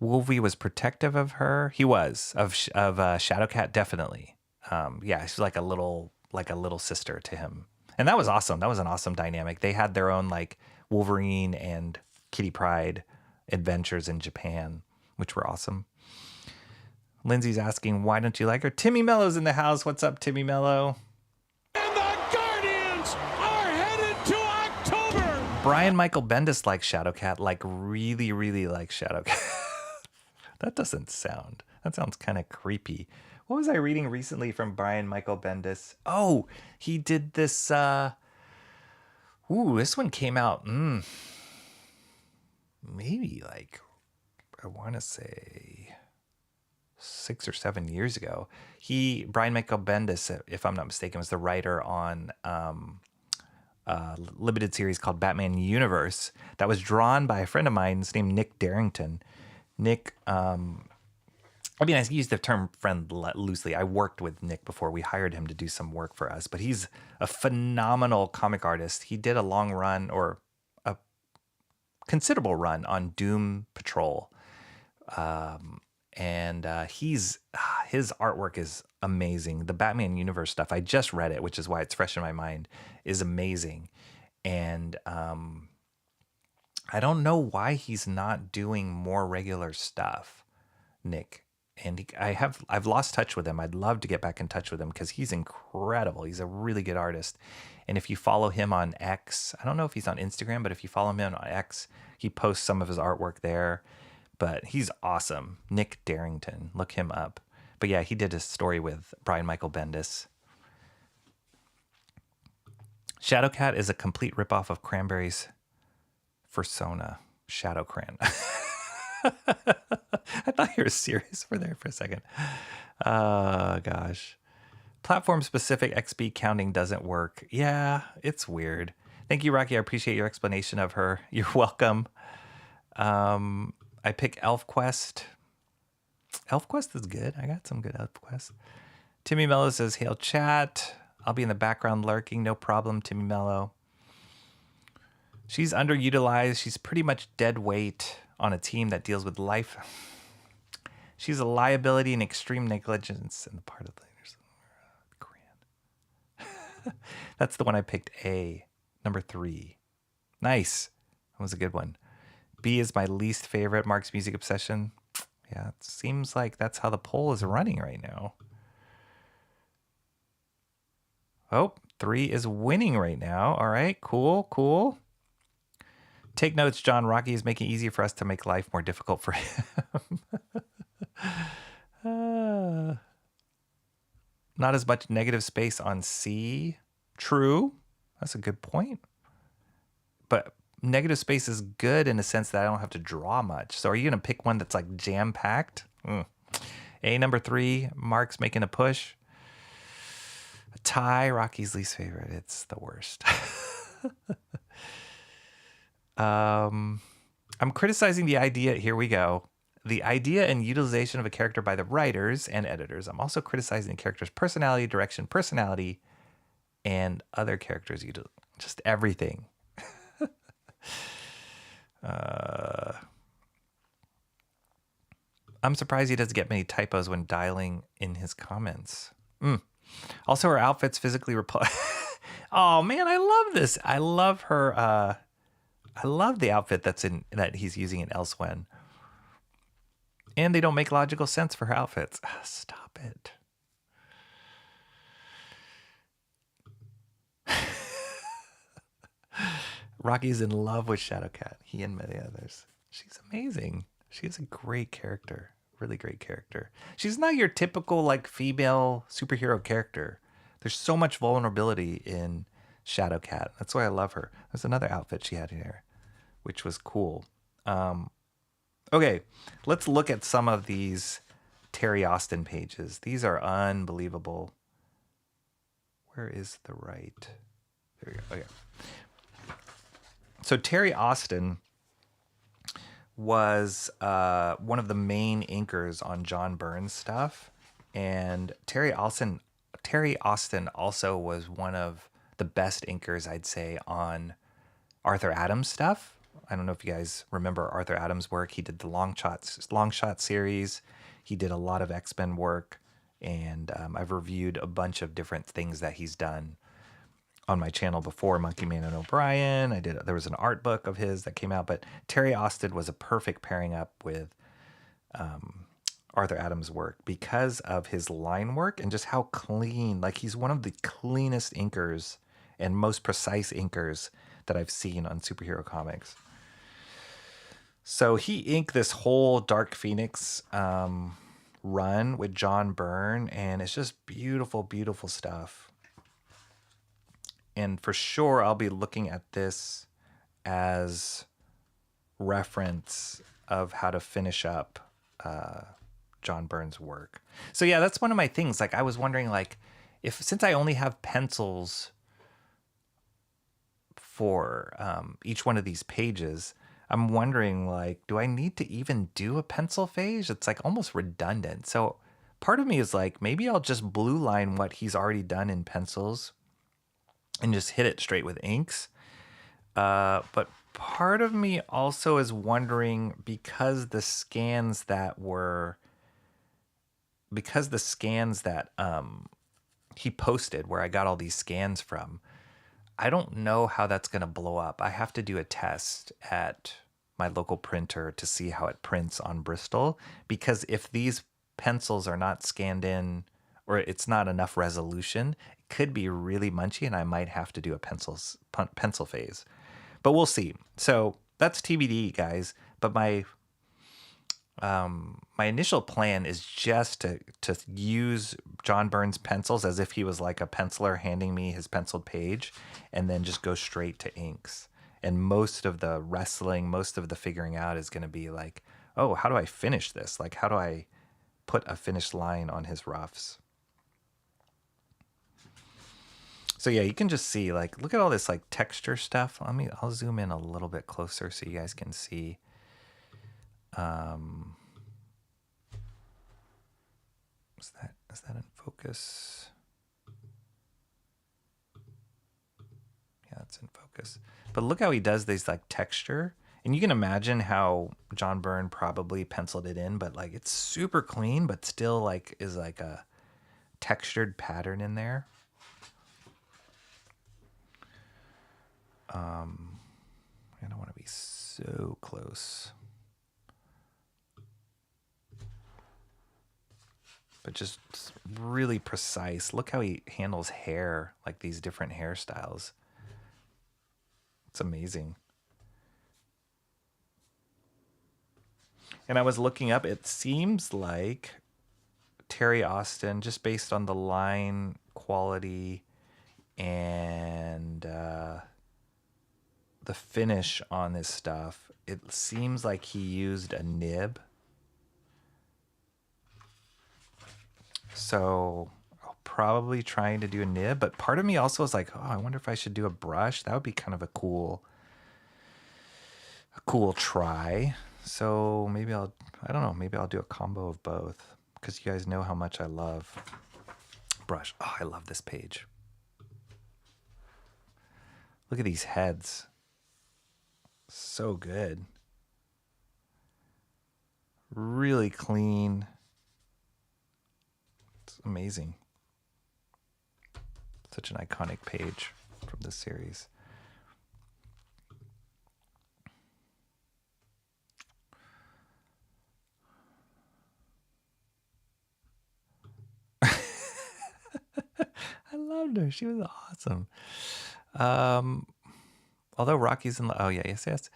Wolvie was protective of her. He was of Shadowcat, definitely. Yeah, she's like a little sister to him, and that was awesome. That was an awesome dynamic. They had their own like Wolverine and Kitty Pryde adventures in Japan, which were awesome. Lindsay's asking, why don't you like her? Timmy Mello's in the house. What's up, Timmy Mello? And the Guardians are headed to October. Brian Michael Bendis likes Shadowcat, like really, really likes Shadowcat. That sounds kind of creepy. What was I reading recently from Brian Michael Bendis? Oh, he did this. This one came out maybe like, I want to say 6 or 7 years ago. Brian Michael Bendis, if I'm not mistaken, was the writer on a limited series called Batman Universe that was drawn by a friend of mine named Nick Darrington. Nick, I use the term friend loosely. I worked with Nick before. We hired him to do some work for us, but he's a phenomenal comic artist. He did a long run, or a considerable run, on Doom Patrol. And his artwork is amazing. The Batman Universe stuff, I just read it, which is why it's fresh in my mind, is amazing. And I don't know why he's not doing more regular stuff, Nick. And I've lost touch with him. I'd love to get back in touch with him because he's incredible. He's a really good artist. And if you follow him on X, I don't know if he's on Instagram, but if you follow him on X, he posts some of his artwork there. But he's awesome. Nick Darrington. Look him up. But yeah, he did a story with Brian Michael Bendis. Shadowcat is a complete ripoff of Cranberry's Fursona. Shadow Cran. I thought you were serious for a second. Gosh. Platform-specific XP counting doesn't work. Yeah, it's weird. Thank you, Rocky. I appreciate your explanation of her. You're welcome. I pick ElfQuest. ElfQuest is good. I got some good ElfQuest. Timmy Mello says, hail chat. I'll be in the background lurking. No problem, Timmy Mello. She's underutilized. She's pretty much dead weight on a team that deals with life. She's a liability and extreme negligence in the part of the leaders. That's the one I picked. A, number 3. Nice. That was a good one. B is my least favorite. Mark's music obsession. Yeah, it seems like that's how the poll is running right now. Oh, 3 is winning right now. All right, cool. Take notes, John. Rocky is making it easier for us to make life more difficult for him. Not as much negative space on C. True. That's a good point. But negative space is good in the sense that I don't have to draw much. So are you going to pick one that's like jam-packed? A, number 3. Mark's making a push. A tie. Rocky's least favorite. It's the worst. I'm criticizing the idea. Here we go. The idea and utilization of a character by the writers and editors. I'm also criticizing the character's personality, direction, personality, and other characters. Just everything. I'm surprised he doesn't get many typos when dialing in his comments. Also, her outfits physically reply. Oh man, I love this. I love her I love the outfit that he's using in Elsewhen. And they don't make logical sense for her outfits. Stop it. Rocky's in love with Shadowcat. He and many others. She's amazing. She's a great character. Really great character. She's not your typical like female superhero character. There's so much vulnerability in Shadowcat. That's why I love her. There's another outfit she had here, which was cool. Okay, let's look at some of these Terry Austin pages. These are unbelievable. Where is the right? There we go. Okay. So Terry Austin was one of the main inkers on John Byrne's stuff, and Terry Austin also was one of the best inkers, I'd say, on Arthur Adams stuff. I don't know if you guys remember Arthur Adams' work. He did the Long Shot series. He did a lot of X-Men work, and I've reviewed a bunch of different things that he's done on my channel before, Monkey Man and O'Brien. There was an art book of his that came out, but Terry Austin was a perfect pairing up with Arthur Adams' work because of his line work and just how clean, like he's one of the cleanest inkers and most precise inkers that I've seen on superhero comics. So he inked this whole Dark Phoenix run with John Byrne, and it's just beautiful, beautiful stuff. And for sure, I'll be looking at this as reference of how to finish up John Byrne's work. So yeah, that's one of my things. Like I was wondering, like, since I only have pencils for each one of these pages, I'm wondering, like, do I need to even do a pencil phase? It's like almost redundant. So part of me is like, maybe I'll just blue line what he's already done in pencils and just hit it straight with inks. But part of me also is wondering, because the scans that he posted, where I got all these scans from, I don't know how that's going to blow up. I have to do a test at my local printer to see how it prints on Bristol, because if these pencils are not scanned in, or it's not enough resolution, it could be really munchy, and I might have to do a pencil phase. But we'll see. So that's TBD, guys. But my initial plan is just to use John Byrne's pencils as if he was like a penciler handing me his penciled page, and then just go straight to inks. And most of the wrestling, most of the figuring out is going to be like, oh, how do I finish this? Like, how do I put a finished line on his roughs? So yeah, you can just see, like, look at all this like texture stuff. I'll zoom in a little bit closer so you guys can see. Is that in focus? Yeah, it's in focus. But look how he does these like texture. And you can imagine how John Byrne probably penciled it in, but like it's super clean, but still like is like a textured pattern in there. I don't want to be so close. But just really precise. Look how he handles hair, like these different hairstyles. It's amazing. And I was looking up, it seems like Terry Austin, just based on the line quality and the finish on this stuff, it seems like he used a nib. So I'll probably trying to do a nib, but part of me also is like, oh, I wonder if I should do a brush. That would be kind of a cool try. So maybe I don't know, maybe I'll do a combo of both, because you guys know how much I love brush. Oh, I love this page. Look at these heads. So good. Really clean. It's amazing. Such an iconic page from this series. loved her. She was awesome. Although Rocky's in oh yeah, yes.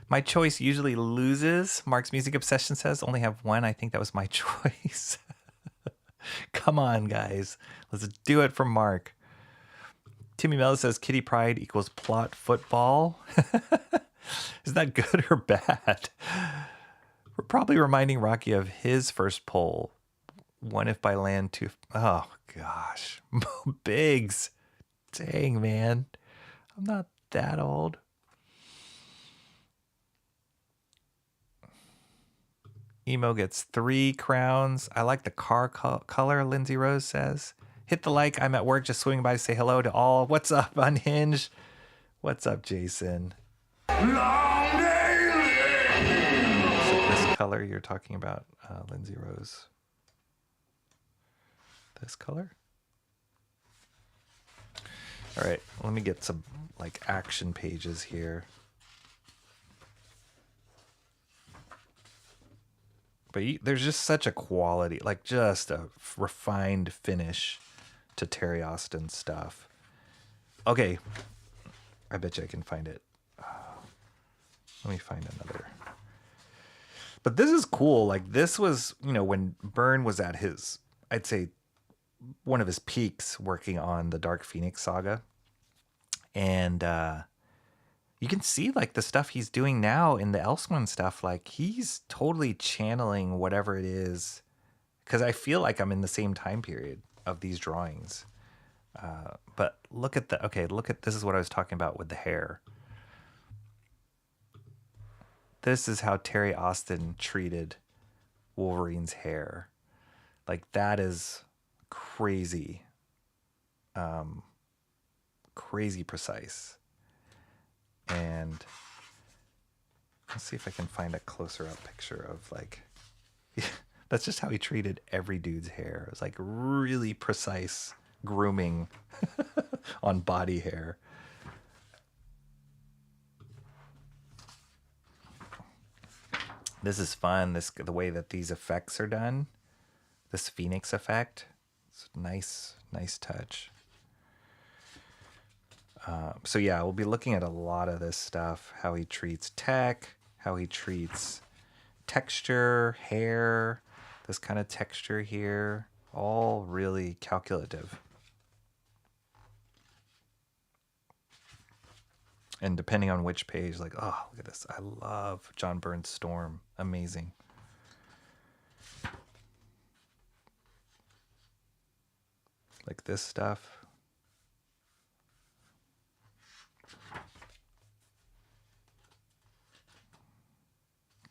My choice usually loses. Mark's Music Obsession says only have one. I think that was my choice. Come on, guys. Let's do it for Mark. Timmy Mello says Kitty Pryde equals plot football. Is that good or bad? We're probably reminding Rocky of his first poll. One if by land, two. Oh, gosh. Biggs. Dang, man. I'm not that old. Emo gets 3 crowns. I like the car color, Lindsay Rose says. Hit the like. I'm at work just swinging by to say hello to all. What's up, Unhinged? What's up, Jason? Long day. So this color you're talking about, Lindsay Rose. This color? All right, let me get some like action pages here. But there's just such a quality, like just a refined finish to Terry Austin's stuff. Okay, I bet you I can find it. Let me find another. But this is cool. Like this was, when Byrne was at his, I'd say, one of his peaks working on the Dark Phoenix saga. And you can see like the stuff he's doing now in the Elsewhen stuff, like he's totally channeling whatever it is, because I feel like I'm in the same time period of these drawings. But look at this is what I was talking about with the hair. This is how Terry Austin treated Wolverine's hair. Like that is crazy, crazy precise. And let's see if I can find a closer up picture of like, that's just how he treated every dude's hair. It was like really precise grooming on body hair. This is fun. The way that these effects are done, this Phoenix effect, it's nice touch. So yeah, we'll be looking at a lot of this stuff, how he treats tech, how he treats texture, hair, this kind of texture here, all really calculative. And depending on which page, like, oh, look at this. I love John Byrne's Storm. Amazing. Like this stuff.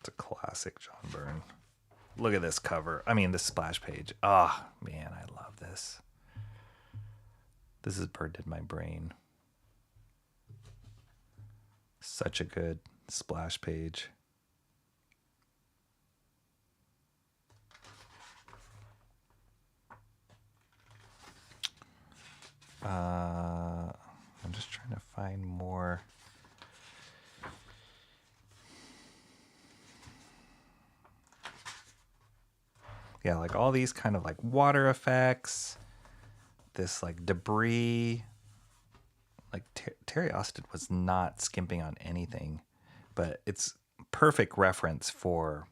It's a classic John Byrne. Look at this cover. I mean, this splash page. Ah, oh, man, I love this. This is Bird Did My Brain. Such a good splash page. I'm just trying to find more. Yeah, like all these kind of like water effects, this like debris. Like Terry Austin was not skimping on anything, but it's perfect reference for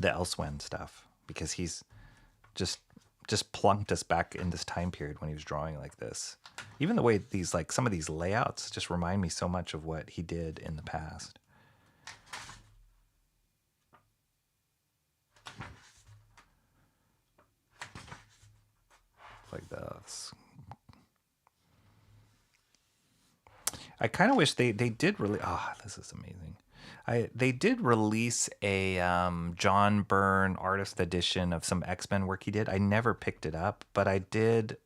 the Elsewhen stuff because he's just plunked us back in this time period when he was drawing like this. Even the way these, like some of these layouts just remind me so much of what he did in the past. Like this. I kind of wish they did really. Ah, oh, this is amazing. They did release a John Byrne artist edition of some X-Men work he did. I never picked it up, but I did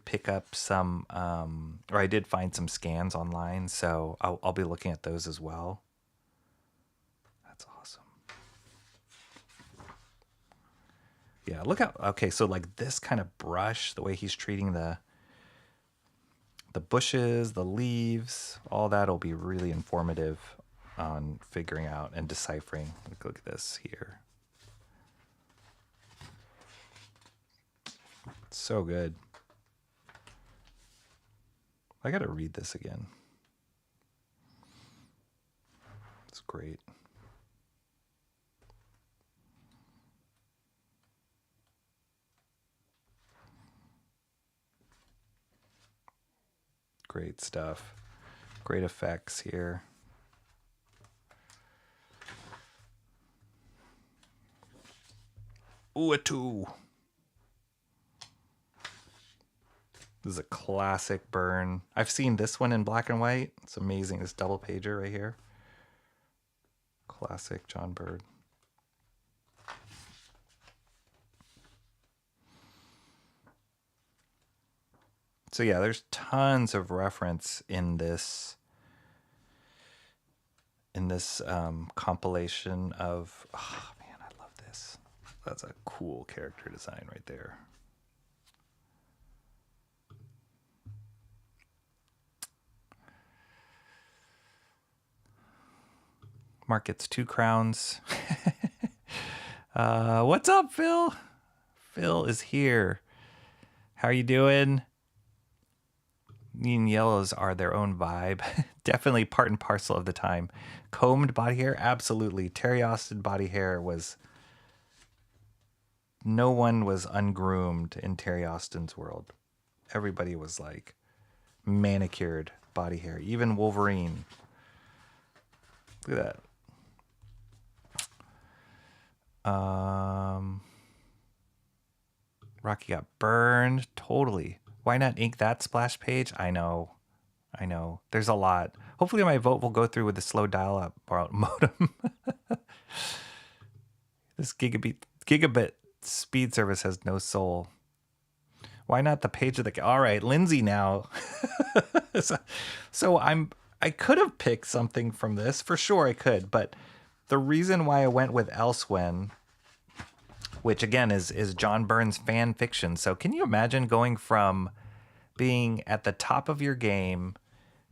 pick up some, or I did find some scans online. So I'll be looking at those as well. That's awesome. Yeah, look out. Okay, so like this kind of brush, the way he's treating the bushes, the leaves, all that will be really informative on figuring out and deciphering. Look at this here. So good. I got to read this again. It's great. Great stuff. Great effects here. Ooh, a 2. This is a classic Byrne. I've seen this one in black and white. It's amazing. This double pager right here. Classic John Byrne. So yeah, there's tons of reference in this compilation of, oh man, I love this. That's a cool character design right there. Mark gets 2 crowns. What's up, Phil? Phil is here. How are you doing? Green yellows are their own vibe. Definitely part and parcel of the time. Combed body hair? Absolutely. Terry Austin body hair was... No one was ungroomed in Terry Austin's world. Everybody was like manicured body hair. Even Wolverine. Look at that. Rocky got burned. Totally. Why not ink that splash page? I know. There's a lot. Hopefully my vote will go through with the slow dial-up modem. This gigabit speed service has no soul. Why not the page of the... All right, Lindsay now. So I could have picked something from this. For sure I could. But the reason why I went with Elsewhen, which again is John Byrne's fan fiction. So can you imagine going from being at the top of your game,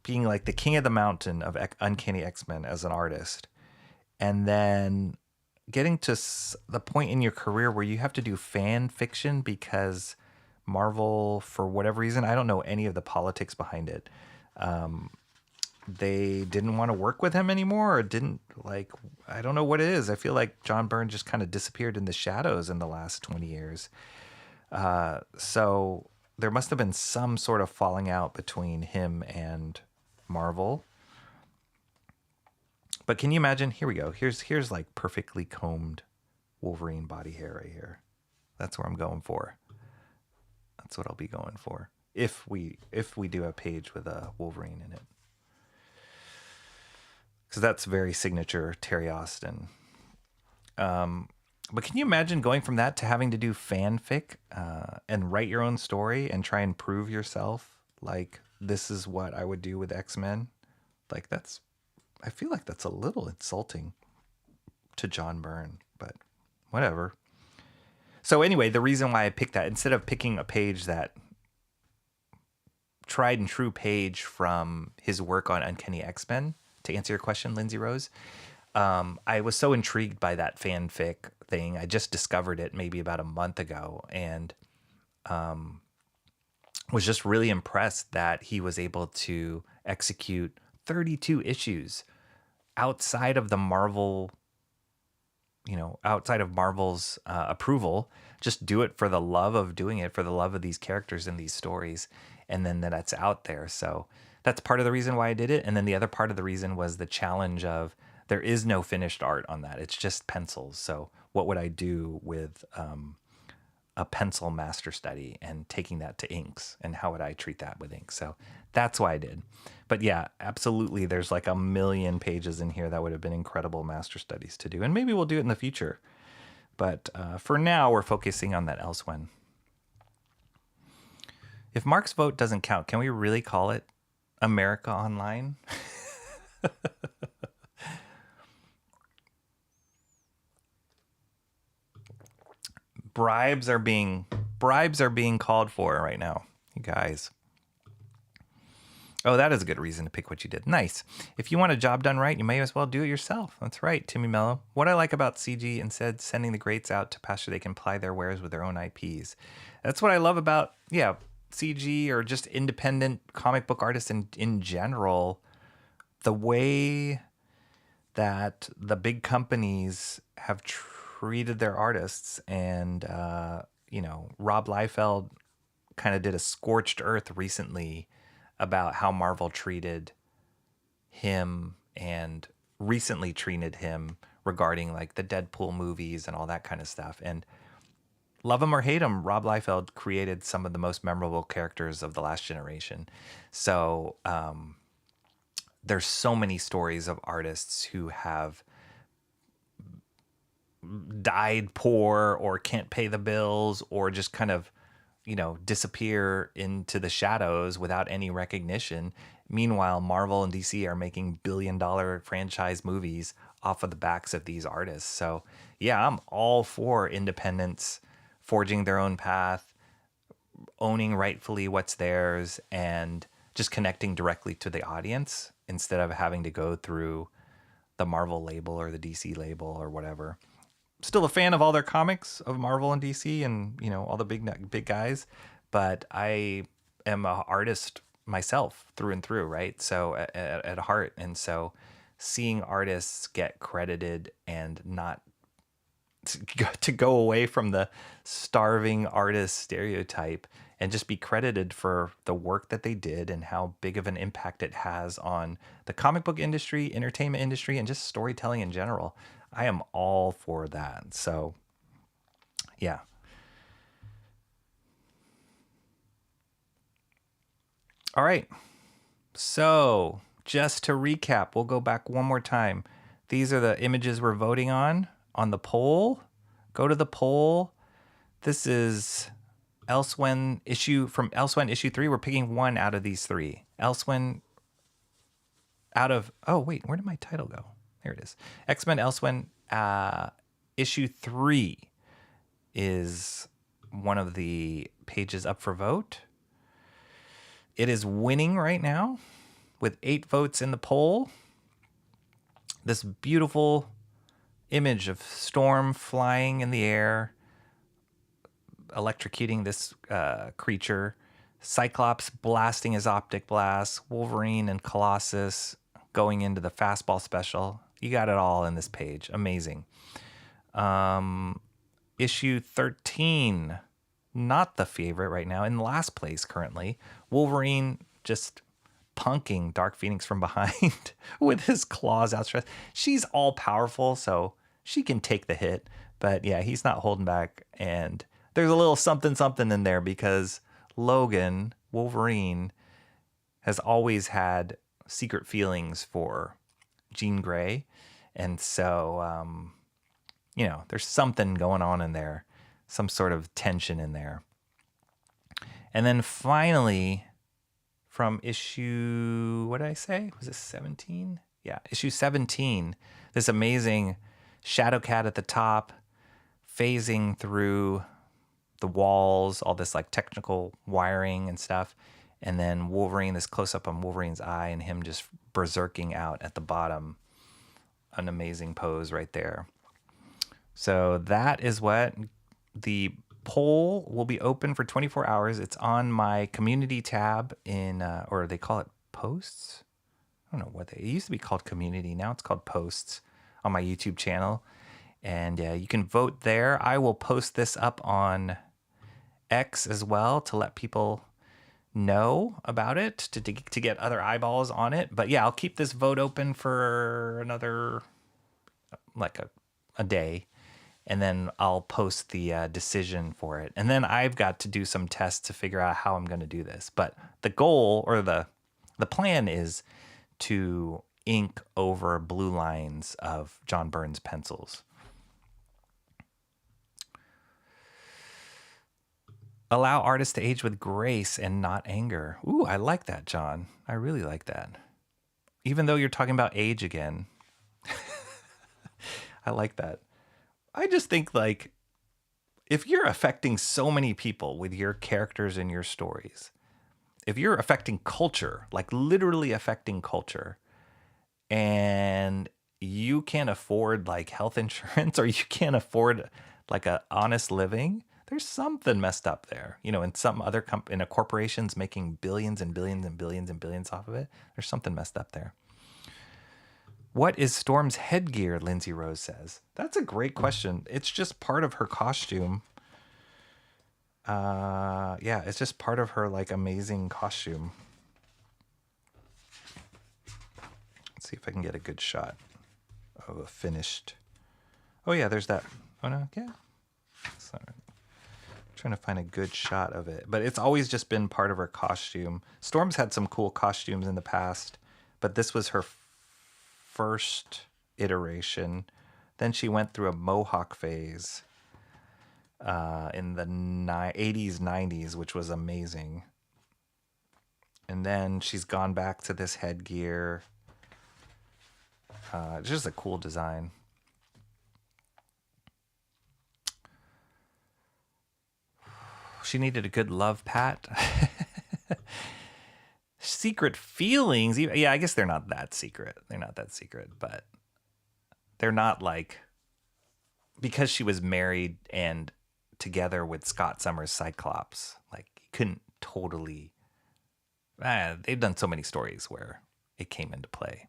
being like the king of the mountain of Uncanny X-Men as an artist, and then getting to the point in your career where you have to do fan fiction because Marvel, for whatever reason, I don't know any of the politics behind it, they didn't want to work with him anymore, or didn't, like, I don't know what it is. I feel like John Byrne just kind of disappeared in the shadows in the last 20 years. So there must have been some sort of falling out between him and Marvel. But can you imagine? Here we go. Here's like perfectly combed Wolverine body hair right here. That's what I'm going for. That's what I'll be going for if we do a page with a Wolverine in it. Because that's very signature Terry Austin. But can you imagine going from that to having to do fanfic and write your own story and try and prove yourself? Like, this is what I would do with X-Men. Like, I feel like that's a little insulting to John Byrne, but whatever. So anyway, the reason why I picked that, instead of picking a page that tried and true page from his work on Uncanny X-Men, to answer your question, Lindsay Rose, I was so intrigued by that fanfic thing. I just discovered it maybe about a month ago, and was just really impressed that he was able to execute 32 issues outside of the Marvel, outside of Marvel's approval. Just do it for the love of doing it, for the love of these characters and these stories, and then that's out there. So that's part of the reason why I did it. And then the other part of the reason was the challenge of there is no finished art on that. It's just pencils. So what would I do with a pencil master study and taking that to inks, and how would I treat that with ink? So that's why I did. But yeah, absolutely. There's like a million pages in here that would have been incredible master studies to do. And maybe we'll do it in the future. But for now, we're focusing on that Elsewhen. If Mark's vote doesn't count, can we really call it America Online? Bribes are being called for right now, you guys. Oh, that is a good reason to pick what you did. Nice. If you want a job done right, you may as well do it yourself. That's right, Timmy Mello. What I like about CG, instead sending the greats out to pasture they can ply their wares with their own IPs. That's what I love about, CG or just independent comic book artists in general. The way that the big companies have treated their artists, and, Rob Liefeld kind of did a scorched earth recently about how Marvel treated him and recently treated him regarding like the Deadpool movies and all that kind of stuff. And love him or hate him, Rob Liefeld created some of the most memorable characters of the last generation. So there's so many stories of artists who have died poor or can't pay the bills or just kind of disappear into the shadows without any recognition. Meanwhile, Marvel and DC are making billion-dollar franchise movies off of the backs of these artists. So, yeah, I'm all for independence, forging their own path, owning rightfully what's theirs, and just connecting directly to the audience instead of having to go through the Marvel label or the DC label or whatever. Still a fan of all their comics of Marvel and DC and, all the big guys, but I am an artist myself through and through, right? So at heart. And so seeing artists get credited and not to go away from the starving artist stereotype and just be credited for the work that they did and how big of an impact it has on the comic book industry, entertainment industry, and just storytelling in general. I am all for that. So, yeah. All right. So, just to recap, we'll go back one more time. These are the images we're voting on the poll. Go to the poll. This is Elsewhen issue 3. We're picking one out of these three. Elsewhen oh, wait, where did my title go? There it is. X-Men Elsewhen issue 3 is one of the pages up for vote. It is winning right now with 8 votes in the poll. This beautiful image of Storm flying in the air, electrocuting this creature, Cyclops blasting his optic blast, Wolverine and Colossus going into the fastball special. You got it all in this page. Amazing. Issue 13, not the favorite right now. In last place currently. Wolverine just punking Dark Phoenix from behind with his claws outstretched. She's all powerful, so she can take the hit. But yeah, he's not holding back. And there's a little something in there because Logan, Wolverine, has always had secret feelings for Jean Grey. And so, there's something going on in there, some sort of tension in there. And then finally, from issue, what did I say? Was it 17? Yeah, issue 17, this amazing Shadowcat at the top, phasing through the walls, all this like technical wiring and stuff. And then Wolverine, this close-up on Wolverine's eye and him just berserking out at the bottom. An amazing pose right there. So that is what the poll will be open for 24 hours. It's on my community tab or they call it posts. I don't know what it used to be called community. Now it's called posts on my YouTube channel. And you can vote there. I will post this up on X as well to let people know about it, to get other eyeballs on it. But yeah, I'll keep this vote open for another like a day, and then I'll post the decision for it. And then I've got to do some tests to figure out how I'm going to do this. But the goal or the plan is to ink over blue lines of John Byrne's pencils. Allow artists to age with grace and not anger. Ooh, I like that, John. I really like that. Even though you're talking about age again. I like that. I just think like if you're affecting so many people with your characters and your stories, if you're affecting culture, like literally affecting culture, and you can't afford like health insurance or you can't afford like a honest living, there's something messed up there. You know, in some other in a corporation's making billions and billions and billions and billions off of it, there's something messed up there. What is Storm's headgear? Lindsay Rose says. That's a great question. It's just part of her costume. Yeah, it's just part of her like amazing costume. Let's see if I can get a good shot of a finished. Oh yeah, there's that. Oh no, yeah. Sorry. Trying to find a good shot of it, but it's always just been part of her costume. Storm's had some cool costumes in the past, but this was her first iteration. Then she went through a mohawk phase in the 80s, 90s, which was amazing. And then she's gone back to this headgear. It's just a cool design. She needed a good love pat. Secret feelings. Yeah, I guess they're not that secret. They're not that secret, but they're not like, because she was married and together with Scott Summers' Cyclops, like you couldn't totally, they've done so many stories where it came into play.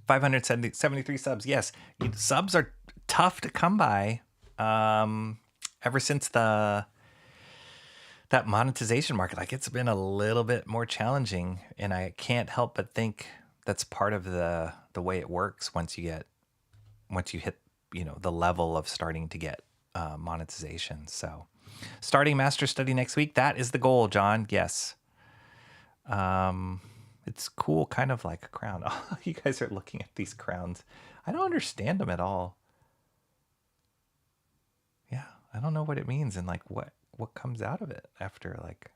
$573 subs. Yes, subs are tough to come by. Ever since that monetization market, like it's been a little bit more challenging, and I can't help but think that's part of the way it works once you hit, the level of starting to get monetization. So, starting master study next week. That is the goal, John. Yes. It's cool, kind of like a crown. Oh, you guys are looking at these crowns. I don't understand them at all. Yeah, I don't know what it means and like what comes out of it after, like,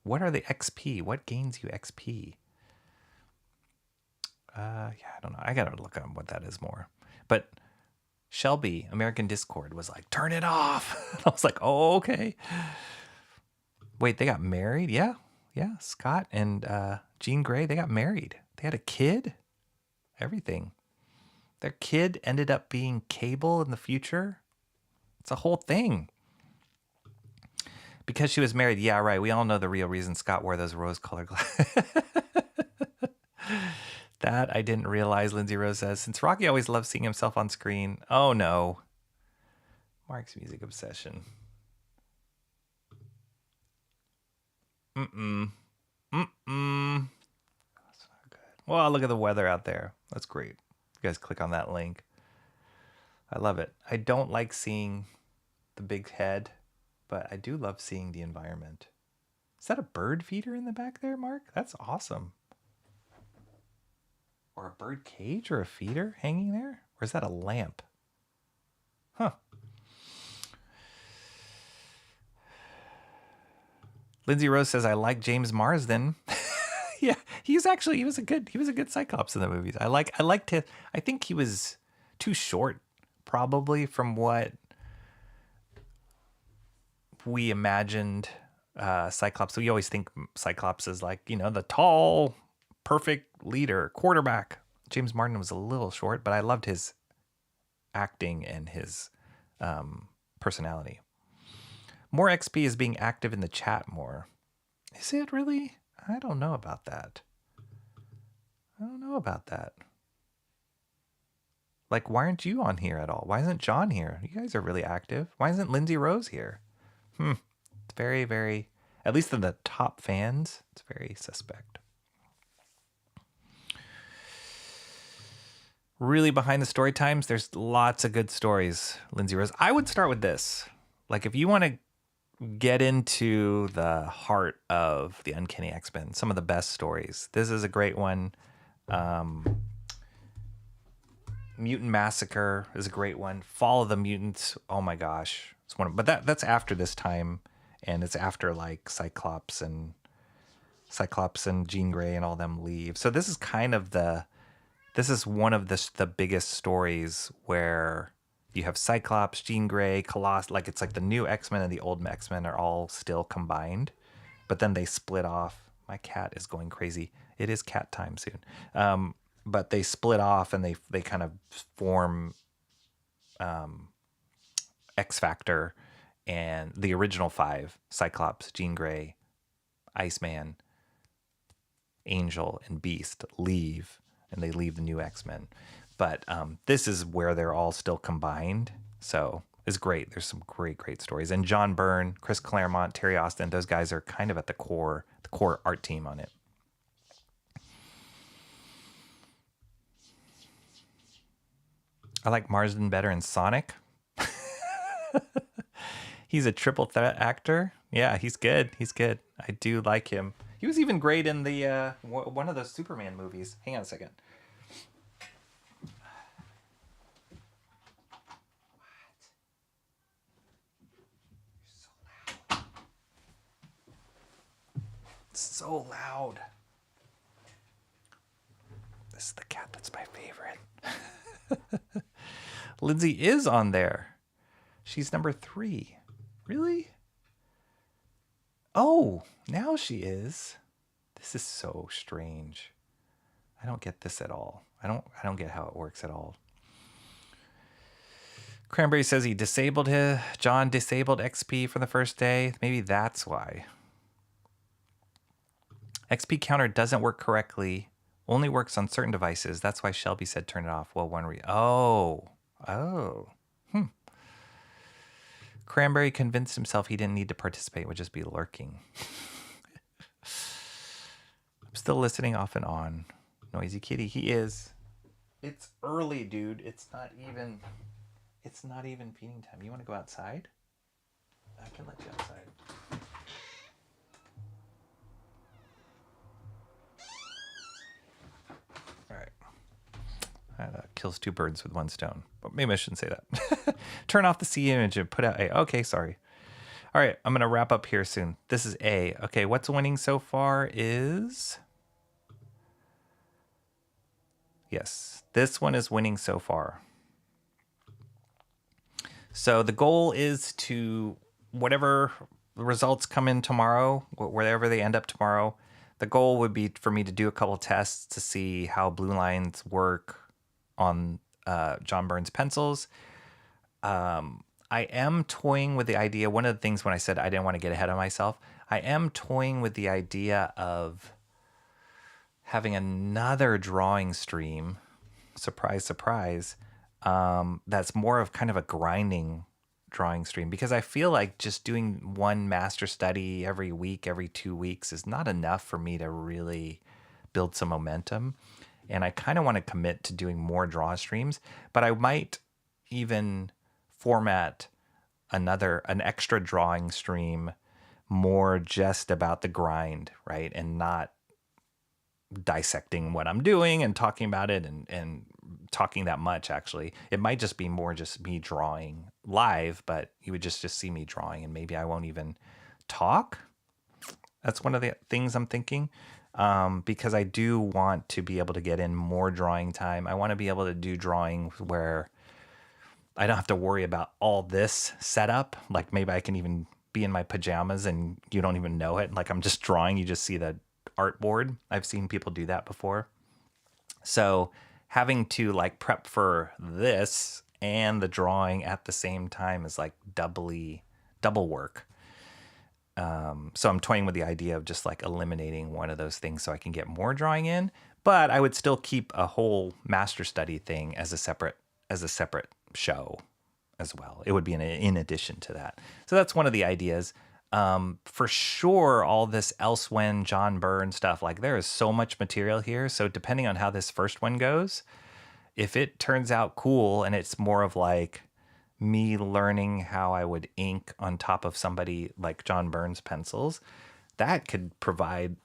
what are the XP? What gains you XP? Yeah, I don't know. I gotta look up what that is more. But Shelby, American Discord, was like, turn it off. I was like, oh, okay. Wait, they got married? Yeah. Yeah, Scott and Jean Grey, they got married. They had a kid. Everything. Their kid ended up being Cable in the future. It's a whole thing. Because she was married. Yeah, right. We all know the real reason Scott wore those rose-colored glasses. That I didn't realize, Lindsay Rose says. Since Rocky always loved seeing himself on screen. Oh, no. Mark's music obsession. That's not good. Well, look at the weather out there. That's great. You guys click on that link. I love it. I don't like seeing the big head, but I do love seeing the environment. Is that a bird feeder in the back there, Mark? That's awesome. Or a bird cage or a feeder hanging there? Or is that a lamp? Huh. Lindsay Rose says, I like James Marsden. Yeah, he was a good Cyclops in the movies. I think he was too short, probably, from what we imagined Cyclops. We always think Cyclops is like, the tall, perfect leader, quarterback. James Marsden was a little short, but I loved his acting and his personality. More XP is being active in the chat more. Is it really? I don't know about that. Like, why aren't you on here at all? Why isn't John here? You guys are really active. Why isn't Lindsay Rose here? It's very, very, at least in the top fans, it's very suspect. Really behind the story times, there's lots of good stories, Lindsay Rose. I would start with this. Like, if you want to get into the heart of the Uncanny X-Men, some of the best stories, this is a great one. Mutant Massacre is a great one. Fall of the Mutants, oh my gosh, it's one. But that's after this time, and it's after like Cyclops and Jean Grey and all them leave. So this is kind of one of the biggest stories where You have Cyclops, Jean Grey, Colossus. Like it's like the new X-Men and the old X-Men are all still combined, but then they split off. My cat is going crazy. It is cat time soon. But they split off and they kind of form X-Factor and the original 5, Cyclops, Jean Grey, Iceman, Angel, and Beast leave, and they leave the new X-Men. But this is where they're all still combined. So it's great. There's some great stories. And John Byrne, Chris Claremont, Terry Austin, those guys are kind of at the core art team on it. I like Marsden better in Sonic. He's a triple threat actor. Yeah, he's good. He's good. I do like him. He was even great in the one of those Superman movies. Hang on a second. So loud. This is the cat that's my favorite. Lindsay is on there. She's number 3. Really? Oh, now she is. This is so strange. I don't get this at all. I don't get how it works at all. Cranberry says John disabled XP for the first day. Maybe that's why. XP counter doesn't work correctly. Only works on certain devices. That's why Shelby said turn it off. Well, Cranberry convinced himself he didn't need to participate, would just be lurking. I'm still listening off and on. Noisy kitty, he is. It's early, dude. It's not even feeding time. You want to go outside? I can let you outside. All right. That kills 2 birds with 1 stone. But maybe I shouldn't say that. Turn off the C image and put out A. Okay, sorry. All right, I'm going to wrap up here soon. This is A. Okay, what's winning so far is... Yes, this one is winning so far. So the goal is to, whatever results come in tomorrow, wherever they end up tomorrow, the goal would be for me to do a couple tests to see how blue lines work on John Byrne's pencils. I am toying with the idea, one of the things when I said I didn't want to get ahead of myself, I am toying with the idea of having another drawing stream, surprise, surprise, that's more of kind of a grinding drawing stream, because I feel like just doing one master study every week, every 2 weeks is not enough for me to really build some momentum. And I kind of want to commit to doing more draw streams, but I might even format an extra drawing stream more just about the grind, right? And not dissecting what I'm doing and talking about it and talking that much, actually. It might just be more just me drawing live, but you would just see me drawing and maybe I won't even talk. That's one of the things I'm thinking, because I do want to be able to get in more drawing time. I want to be able to do drawing where I don't have to worry about all this setup. Like maybe I can even be in my pajamas and you don't even know it. Like I'm just drawing, you just see the artboard. I've seen people do that before. So having to like prep for this and the drawing at the same time is like double work. So I'm toying with the idea of just like eliminating one of those things so I can get more drawing in, but I would still keep a whole master study thing as a separate show as well. It would be in addition to that. So that's one of the ideas. For sure, all this Elsewhen, John Byrne stuff, like there is so much material here. So depending on how this first one goes, if it turns out cool and it's more of like me learning how I would ink on top of somebody like John Byrne's pencils, that could provide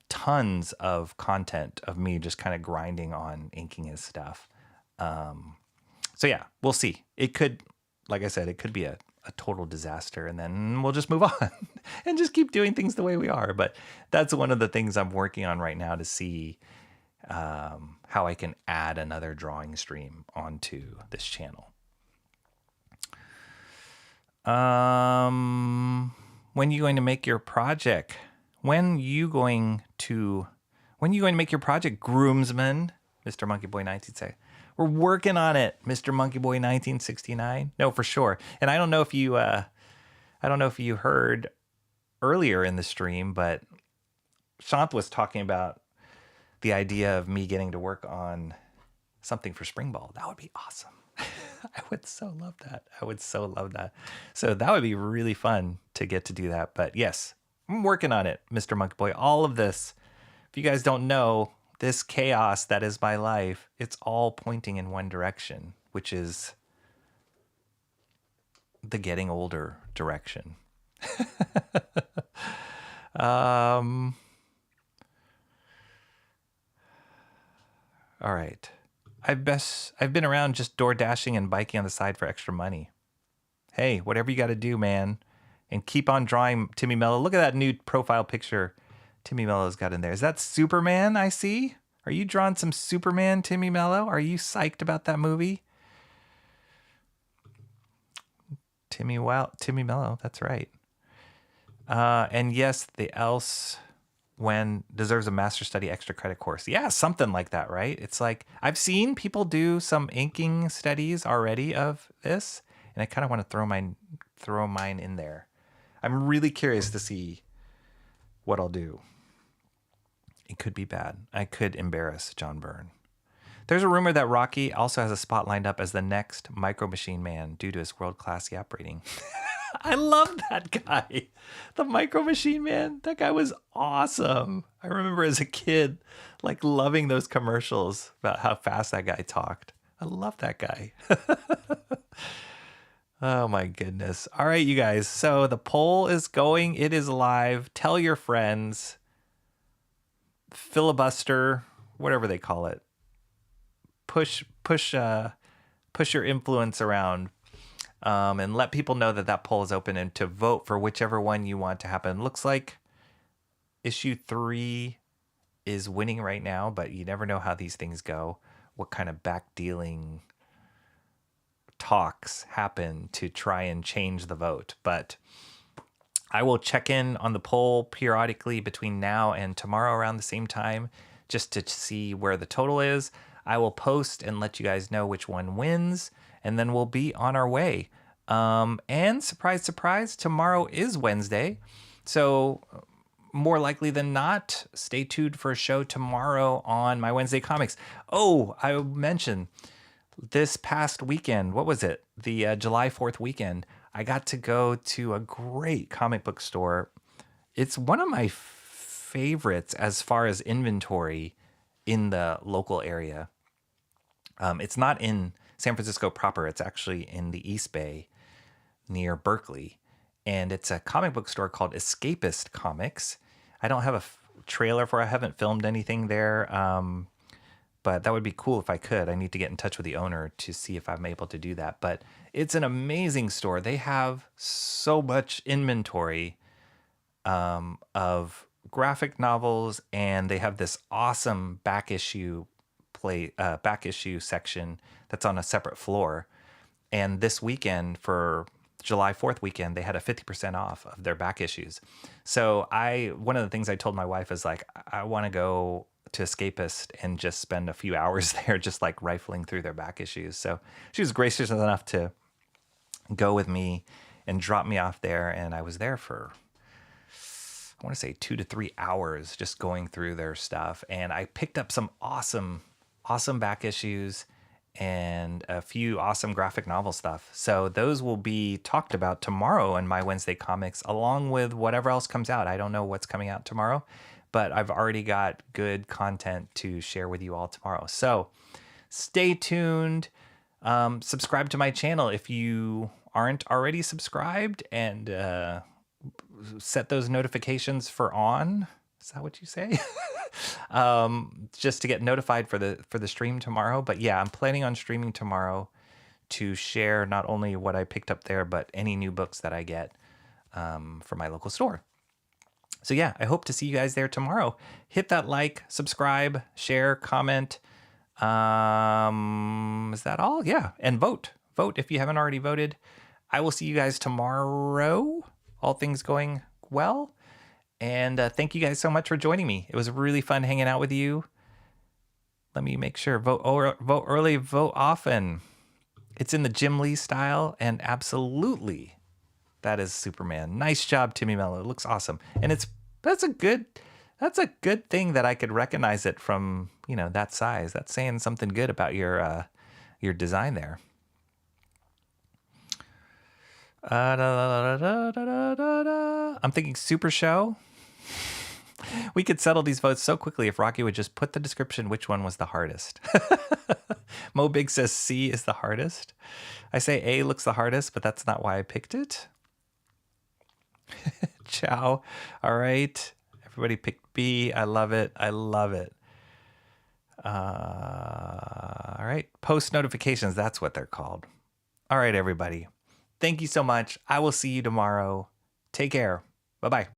tons of content of me just kind of grinding on inking his stuff. So yeah, we'll see. It could, like I said, it could be a total disaster and then we'll just move on and just keep doing things the way we are. But that's one of the things I'm working on right now to see how I can add another drawing stream onto this channel. When you going to make your project? When you going to make your project, groomsman? Mr. Monkey Boy 19 say. We're working on it, Mr. Monkey Boy 1969. No, for sure. And I don't know if you heard earlier in the stream, but Shant was talking about the idea of me getting to work on something for Spring Ball. That would be awesome. I would so love that. So that would be really fun to get to do that. But yes, I'm working on it, Mr. Monkey Boy. All of this, if you guys don't know, this chaos that is my life, it's all pointing in one direction, which is the getting older direction. All right. I've been around just door dashing and biking on the side for extra money. Hey, whatever you got to do, man. And keep on drawing Timmy Mello. Look at that new profile picture Timmy Mello's got in there. Is that Superman I see? Are you drawing some Superman, Timmy Mello? Are you psyched about that movie? Timmy Mello, that's right. And yes, the Elsewhen deserves a master study extra credit course. Yeah, something like that, right? It's like I've seen people do some inking studies already of this, and I kind of want to throw mine in there. I'm really curious to see what I'll do. It could be bad. I could embarrass John Byrne. There's a rumor that Rocky also has a spot lined up as the next Micro Machine Man due to his world-class Yap rating. I love that guy. The Micro Machine Man. That guy was awesome. I remember as a kid, like loving those commercials about how fast that guy talked. I love that guy. Oh my goodness. All right, you guys. So the poll is going. It is live. Tell your friends. Filibuster, whatever they call it. Push your influence around. And let people know that poll is open and to vote for whichever one you want to happen. Looks like issue 3 is winning right now, but you never know how these things go. What kind of backdealing talks happen to try and change the vote. But I will check in on the poll periodically between now and tomorrow around the same time just to see where the total is. I will post and let you guys know which one wins, and then we'll be on our way. And surprise, surprise, tomorrow is Wednesday. So more likely than not, stay tuned for a show tomorrow on my Wednesday comics. Oh, I mentioned this past weekend, what was it? The July 4th weekend, I got to go to a great comic book store. It's one of my favorites as far as inventory in the local area. It's not in San Francisco proper. It's actually in the East Bay near Berkeley. And it's a comic book store called Escapist Comics. I don't have a trailer for it. I haven't filmed anything there. But that would be cool if I could. I need to get in touch with the owner to see if I'm able to do that. But it's an amazing store. They have so much inventory of graphic novels, and they have this awesome back issue section that's on a separate floor. And this weekend, for July 4th weekend, they had a 50% off of their back issues. So one of the things I told my wife is like, I want to go to Escapist and just spend a few hours there just like rifling through their back issues. So she was gracious enough to go with me and drop me off there. And I was there for, I want to say 2 to 3 hours just going through their stuff. And I picked up some awesome back issues and a few awesome graphic novel stuff. So those will be talked about tomorrow in my Wednesday comics, along with whatever else comes out. I don't know what's coming out tomorrow, but I've already got good content to share with you all tomorrow. So stay tuned. Subscribe to my channel if you aren't already subscribed, and set those notifications for on. Is that what you say? Just to get notified for the stream tomorrow. But yeah, I'm planning on streaming tomorrow to share not only what I picked up there, but any new books that I get from my local store. So yeah, I hope to see you guys there tomorrow. Hit that like, subscribe, share, comment. Is that all? Yeah. And vote if you haven't already voted. I will see you guys tomorrow. All things going well. And thank you guys so much for joining me. It was really fun hanging out with you. Let me make sure. Vote early, vote often. It's in the Jim Lee style, and absolutely, that is Superman. Nice job, Timmy Mello. It looks awesome, and that's a good thing that I could recognize it from that size. That's saying something good about your design there. I'm thinking Super Show. We could settle these votes so quickly if Rocky would just put the description which one was the hardest. Mo Big says C is the hardest. I say A looks the hardest, but that's not why I picked it. Ciao. All right. Everybody picked B. I love it. I love it. All right. Post notifications. That's what they're called. All right, everybody. Thank you so much. I will see you tomorrow. Take care. Bye-bye.